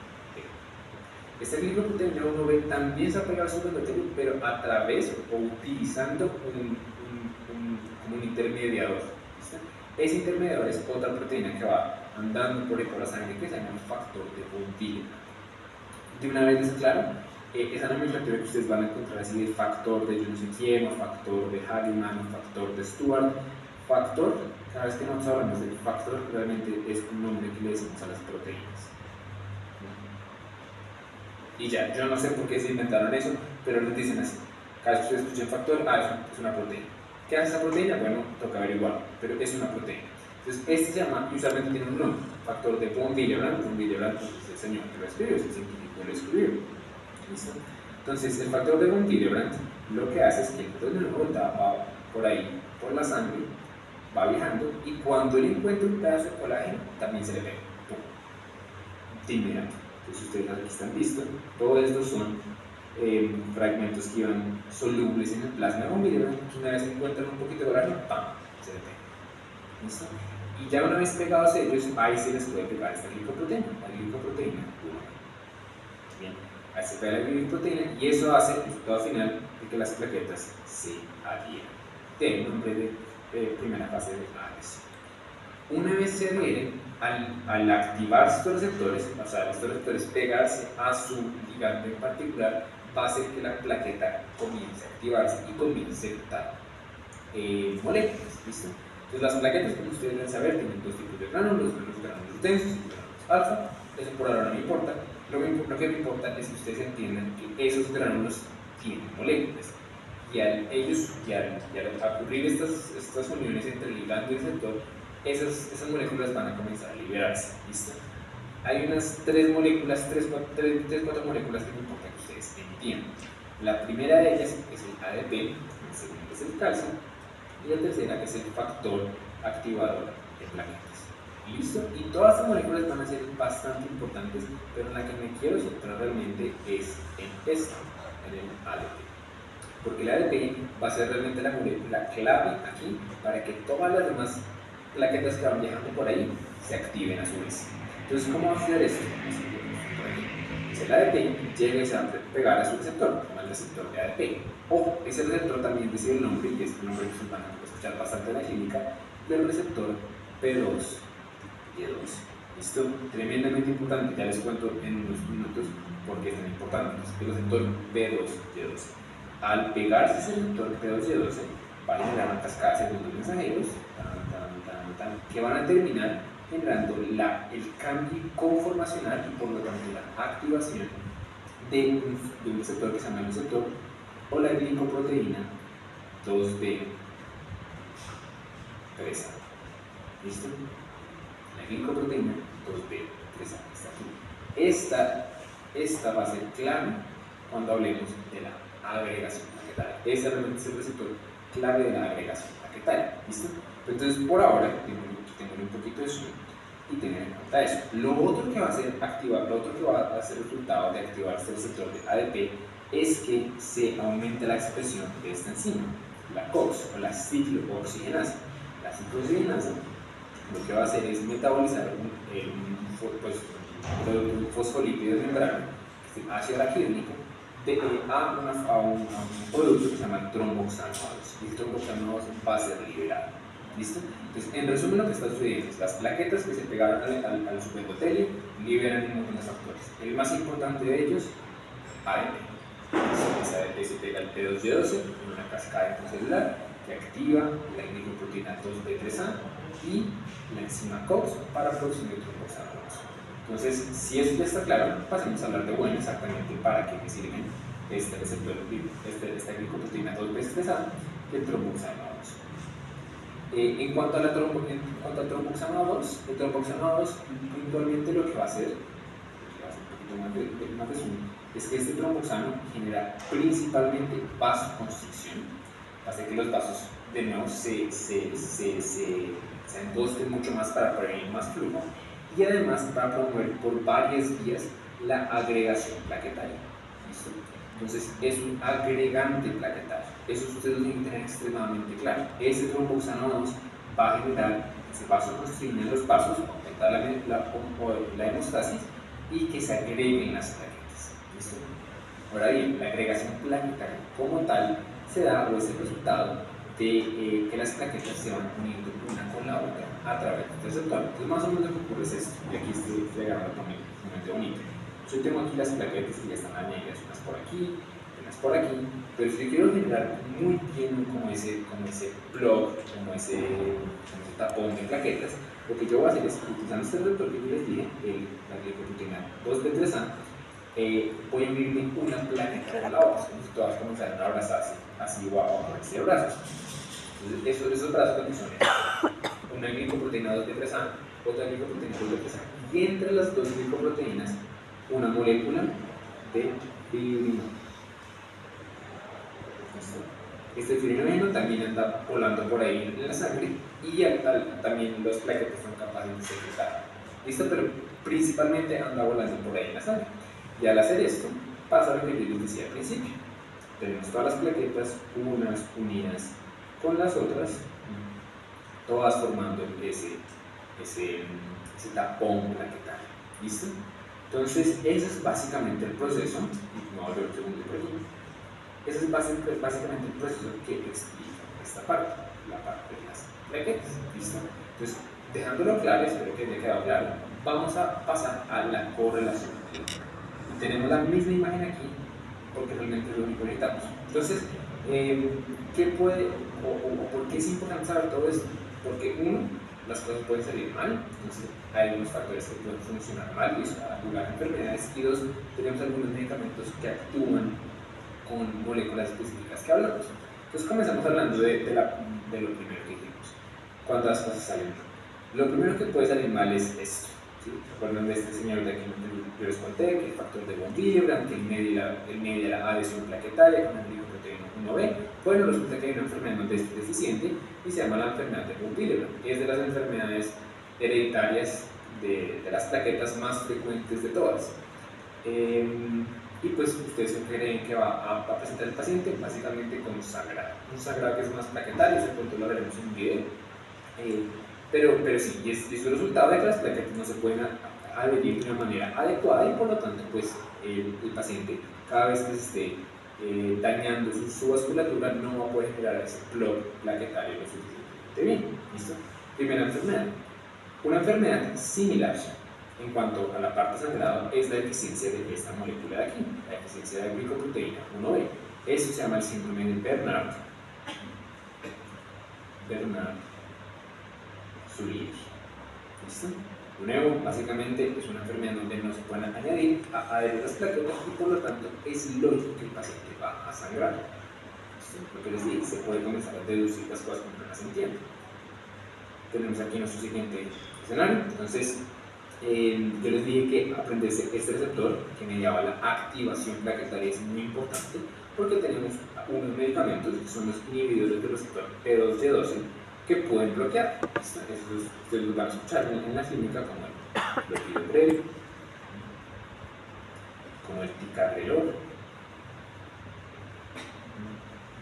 Esta glicoproteína 1B también se va a pegar al subendotelio, pero a través o utilizando como un intermediador. ¿Listo? Ese intermediador es otra proteína que va andando por la sangre que se llama factor de von Willebrand. De una vez les aclaro, esa nomenclatura que ustedes van a encontrar así de factor de yo no sé quién, o factor de Hagemann, o factor de Stuart. Factor, cada vez que nosotros hablamos del factor, realmente es un nombre que le decimos a las proteínas. Y ya, yo no sé por qué se inventaron eso, pero les dicen así. Cada vez que ustedes escuchen factor, es una proteína. ¿Qué hace esa proteína? Bueno, toca averiguarlo, pero es una proteína. Entonces, este se llama, y usualmente tiene un nombre, factor de von Willebrand. Von Willebrand pues, es el señor que lo escribió, es el científico que lo escribió. ¿Listo? Entonces, el factor de von Willebrand lo que hace es que el neuronal va por ahí, por la sangre, va viajando, y cuando él encuentra un pedazo de colágeno, también se le pega. De inmediato. Entonces, ustedes aquí están listos. Todos estos son fragmentos que iban solubles en el plasma de von Willebrand, que una vez encuentran un poquito de colágeno, ¡pam!, se le pega. ¿Listo? Y ya una vez pegados ellos, ahí se les puede pegar esta glicoproteína, la glicoproteína 1. Bien, ahí se pega la glicoproteína y eso hace el resultado final de que las plaquetas se adhieran. Tiene un nombre de primera fase de adhesión. Una vez se adhieren, al activarse estos receptores, o sea, estos receptores pegarse a su ligando en particular, va a hacer que la plaqueta comience a activarse y comience a secretar moléculas. ¿Listo? Entonces, las plaquetas, como ustedes deben saber, tienen dos tipos de gránulos, los gránulos densos y los gránulos alfa. Eso por ahora no me importa. Lo que me importa es que ustedes entiendan que esos gránulos tienen moléculas. Y al ocurrir estas uniones entre ligando y receptor, esas moléculas van a comenzar a liberarse. ¿Listo? Hay unas 4 moléculas que me importa que ustedes entiendan. La primera de ellas es el ADP, el segundo es el calcio, y la tercera es el factor activador de plaquetas. ¿Listo? Y todas estas moléculas van a ser bastante importantes, pero en la que me quiero centrar realmente es en esta, en el ADP. Porque el ADP va a ser realmente la molécula clave aquí para que todas las demás plaquetas que van viajando por ahí se activen a su vez. Entonces, ¿cómo va a hacer esto? El ADP llega y se va a pegar a su receptor, como el receptor de ADP. Ojo, ese receptor también recibe el nombre, y es un nombre que ustedes van a escuchar bastante en la clínica, del receptor P2Y2. Esto es tremendamente importante, ya les cuento en unos minutos por qué es tan importante. El receptor P2Y2. Al pegarse ese receptor P2Y2, va a generar una cascada de segundos mensajeros que van a terminar generando el cambio conformacional y por lo tanto la activación de un receptor que se llama el receptor o la glicoproteína 2B3A. ¿Listo? La glicoproteína 2B3A está aquí. Esta va a ser clave cuando hablemos de la agregación plaquetaria. Ese realmente es el receptor clave de la agregación plaquetaria. ¿Listo? Entonces, por ahora, tengo un poquito de zoom y tener en cuenta eso. Lo otro que va a ser resultado de activar este receptor de ADP es que se aumenta la expresión de esta enzima, la COX o la ciclooxigenasa. La ciclooxigenasa lo que va a hacer es metabolizar un fosfolípido de membrana, que es el ácido araquidónico, a un producto que se llama tromboxano 2. Y el tromboxano 2 va a ser liberado. ¿Listo? Entonces, en resumen, lo que está sucediendo es las plaquetas que se pegaron al subendotelio liberan un montón de factores. El más importante de ellos, ADP. Ese se pega al P2Y12 en una cascada intracelular que activa la glicoproteína 2B3A y la enzima COX para producir el tromboxano 2. Entonces, si eso ya está claro, pasemos a hablar de bueno exactamente para qué me sirven este receptor, esta glicoproteína 2B3A y el tromboxano 2. En cuanto al tromboxano 2, el tromboxano 2 puntualmente lo que va a hacer, un poquito más resumen, es que este tromboxano genera principalmente vasoconstricción, hace que los vasos de nuevo se engosten mucho más para prevenir más flujo y además va a promover por varias vías la agregación plaquetaria. ¿Listo? Entonces es un agregante plaquetario. Eso ustedes lo tienen que tener extremadamente claro. Ese tromboxano 2 va a generar que se vasoconstricción en los vasos, aumentar la hemostasis y que se agreguen las plaquetas. ¿Listo? Ahora bien, la agregación plaquetaria como tal se da o es el resultado de que las plaquetas se van uniendo una con la otra a través del receptor. Entonces más o menos lo que ocurre es esto, y aquí estoy agarrando sumamente bonito. Yo tengo aquí las plaquetas que ya están añadidas, unas por aquí, unas por aquí, pero si yo quiero generar muy bien como ese plug, como ese tapón de plaquetas, lo que yo voy a hacer es, utilizando este receptor que les dije, la glicoproteína 2B3A, voy a unirme una plaqueta a la otra, entonces todas comenzaron a abrazarse, así o a ponerse de brazos. Entonces esos brazos que son una glicoproteína 2B3A, otra glicoproteína 2B3A, y entre las dos glicoproteínas una molécula de fibrinogen. Este fibrinogen también anda volando por ahí en la sangre y también las plaquetas son capaces de secretar. ¿Listo? Pero principalmente anda volando por ahí en la sangre. Y al hacer esto, pasa lo que yo les decía al principio. Tenemos todas las plaquetas unas unidas con las otras, todas formando ese tapón plaquetario. ¿Listo? Entonces, ese es básicamente el proceso, no voy a ver el segundo por aquí. Ese es básicamente el proceso que explica esta parte, la parte de las plaquetas. ¿Listo? Entonces, dejándolo claro, espero que haya quedado claro, vamos a pasar a la correlación. Y tenemos la misma imagen aquí, porque realmente es lo único que necesitamos. Entonces, ¿qué puede o por qué es importante saber todo esto? Porque uno, las cosas pueden salir mal, entonces hay algunos factores que pueden funcionar mal y eso va a jugar enfermedades, y dos, tenemos algunos medicamentos que actúan con moléculas específicas que hablamos. Entonces comenzamos hablando de lo primero que dijimos, cuando las cosas salen mal. Lo primero que puede salir mal es esto, ¿sí? ¿Se acuerdan de este señor de aquí que yo les conté, que el factor de von Willebrand, que él media la adhesión plaquetaria con la glicoproteína 1B? Bueno, resulta que hay una enfermedad donde es deficiente y se llama la enfermedad de von Willebrand. Es de las enfermedades hereditarias de las plaquetas más frecuentes de todas. Y pues ustedes creen que va a presentar el paciente básicamente con un sangrado que es más plaquetario, ese punto lo veremos en un video. Pero sí, y es el resultado de que las plaquetas no se pueden adherir de una manera adecuada y por lo tanto pues el paciente cada vez que se esté dañando su vasculatura no va a poder generar ese plug plaquetario lo suficientemente bien. ¿Listo? Primera enfermedad. Una enfermedad similar en cuanto a la parte sangrado es la deficiencia de esta molécula de aquí, la deficiencia de glicoproteína 1B. Eso se llama el síndrome de Bernard-Zunich. ¿Listo? De nuevo, básicamente es una enfermedad donde no se pueden adherir las plaquetas y por lo tanto es lógico que el paciente va a sangrar. Lo que les dije, se puede comenzar a deducir las cosas como no las entienden. Tenemos aquí nuestro siguiente escenario. Entonces, yo les dije que aprenderse este receptor que mediaba la activación plaquetaria es muy importante porque tenemos unos medicamentos que son los inhibidores del receptor P2Y12 que pueden bloquear. Esos ustedes los van a escuchar en la clínica como el Lopidogrel, como el Ticagrelor,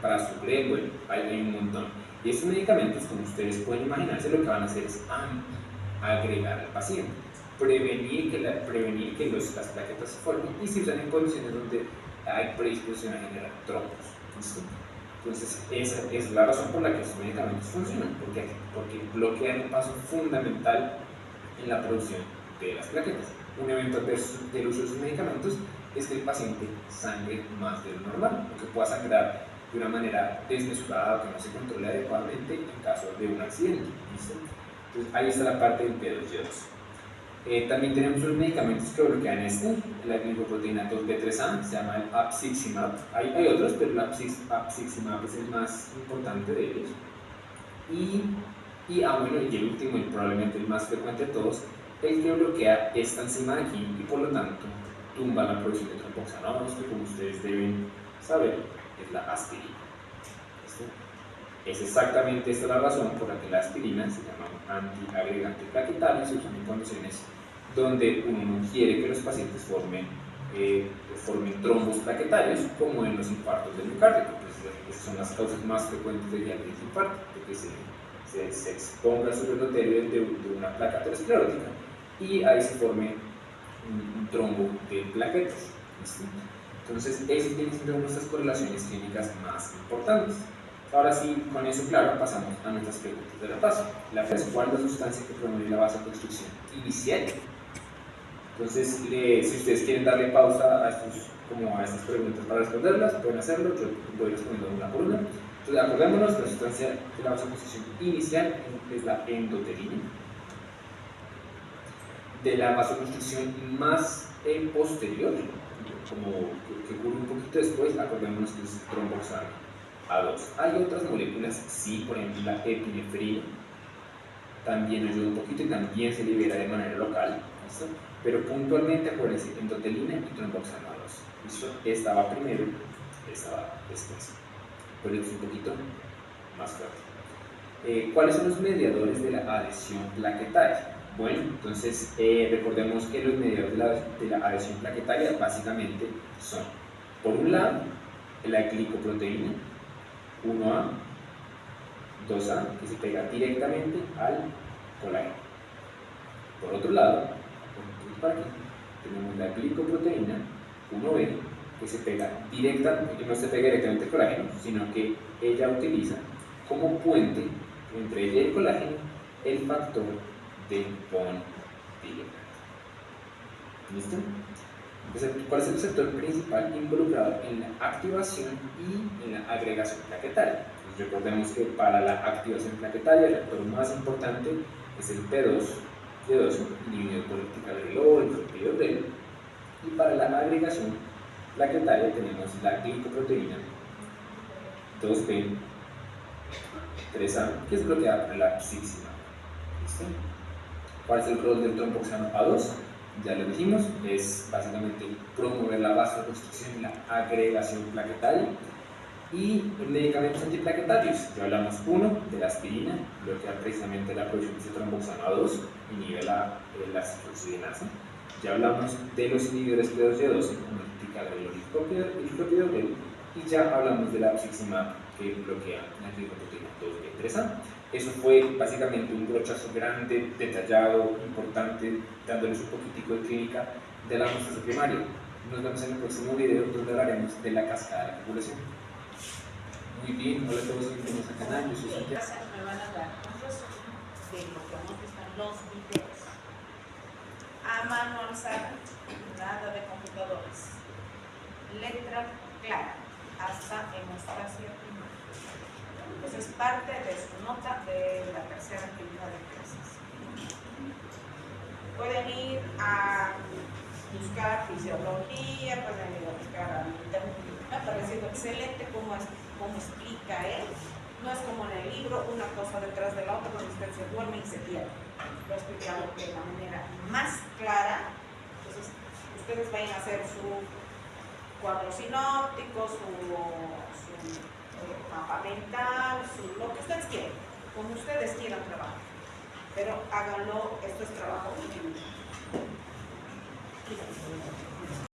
para Sucre, bueno, hay un montón. Y estos medicamentos, como ustedes pueden imaginarse, lo que van a hacer es agregar al paciente, prevenir que las plaquetas se formen y se usan en condiciones donde hay predisposición a generar trombos. ¿Listo? Entonces, esa es la razón por la que estos medicamentos funcionan, porque bloquean un paso fundamental en la producción de las plaquetas. Un evento adverso del uso de estos medicamentos es que el paciente sangre más de lo normal, o que pueda sangrar de una manera desmesurada o que no se controle adecuadamente en caso de un accidente. ¿Listo? Entonces, ahí está la parte del P2Y2. También tenemos los medicamentos que bloquean la glicoproteína 2B3A, se llama el Apiximab. Hay otros, pero el Apiximab es el más importante de ellos. Y el último y probablemente el más frecuente de todos, el que bloquea esta enzima de aquí y por lo tanto tumba la producción de tromboxanos, que como ustedes deben saber es la aspirina. ¿Listo? Es exactamente esta la razón por la que la aspirina se llama antiagregante plaquetario, se usan en condiciones donde uno no quiere que los pacientes formen trombos plaquetarios, como en los infartos del miocardio. Pues esas son las causas más frecuentes de diabetes de infarto, porque se exponga sobre el endotelio de una placa aterosclerótica y ahí se forme un trombo de plaquetas. ¿Listo? Entonces, esas tienen siendo nuestras correlaciones clínicas más importantes. Ahora sí, con eso claro, pasamos a nuestras preguntas de la fase. La fase, ¿cuál es la sustancia que promueve la vasoconstricción inicial? Entonces, si ustedes quieren darle pausa a estas preguntas para responderlas, pueden hacerlo, yo voy respondiendo una por una. Entonces, acordémonos, la sustancia de la vasoconstricción inicial es la endotelina. De la vasoconstricción más posterior, como que ocurre un poquito después, acordémonos que es tromboxano A2. Hay otras moléculas, sí, por ejemplo la epinefrina, también ayuda un poquito y también se libera de manera local, ¿listo? Pero puntualmente acuérdense, endotelina y tromboxano A2, ¿listo? Esta va primero, esta va después. Por eso un poquito más fuerte. ¿Cuáles son los mediadores de la adhesión plaquetaria? Bueno, entonces recordemos que los mediadores de la adhesión plaquetaria básicamente son, por un lado, la glicoproteína 1A, 2A, que se pega directamente al colágeno. Por otro lado, tenemos la glicoproteína 1B, que se pega directamente, no se pega directamente al colágeno, sino que ella utiliza como puente entre ella y el colágeno el factor de von Willebrand. ¿Listo? Entonces, ¿cuál es el receptor principal involucrado en la activación y en la agregación plaquetaria? Entonces, recordemos que para la activación plaquetaria el receptor más importante es el P2Y2, inhibido por el ticagrelor, el sulfidogrel, y para la agregación plaquetaria tenemos la glicoproteína 2B 3A, que es bloqueada por la apiximab. ¿Listo? ¿Cuál es el rol del tromboxano A2? Ya lo dijimos, es básicamente promover la vasoconstricción y la agregación plaquetaria. Y medicamentos antiplaquetarios, ya hablamos uno de la aspirina, bloquea precisamente la producción de tromboxano A2, inhibe la citrullinasa. Ya hablamos de los inhibidores P2Y2, como el ticagrelor y el clopidogrel, y ya hablamos de la apiximab, que bloquea la glicoproteína 2B3A. Eso fue básicamente un brochazo grande, detallado, importante, dándoles un poquitico de clínica de la anestesia primaria. Nos vemos en el próximo video donde hablaremos de la cascada de la regulación. Muy bien, hola a todos, bienvenidos al canal, yo soy Santiago. Me van a dar un resumen de lo que hemos visto en los videos. A mano alzada, nada de computadores. Letra clara, hasta hemostasia primaria. Entonces, parte de su nota de la tercera actividad de clases. Pueden ir a buscar fisiología, pueden ir a buscar a me ha parecido excelente cómo explica él. No es como en el libro, una cosa detrás de la otra, donde usted se duerme y se pierde. Lo he explicado de la manera más clara. Entonces, ustedes vayan a hacer su cuadro sinóptico, su mapa mental, lo que ustedes quieran, como ustedes quieran trabajar. Pero háganlo, esto es trabajo individual.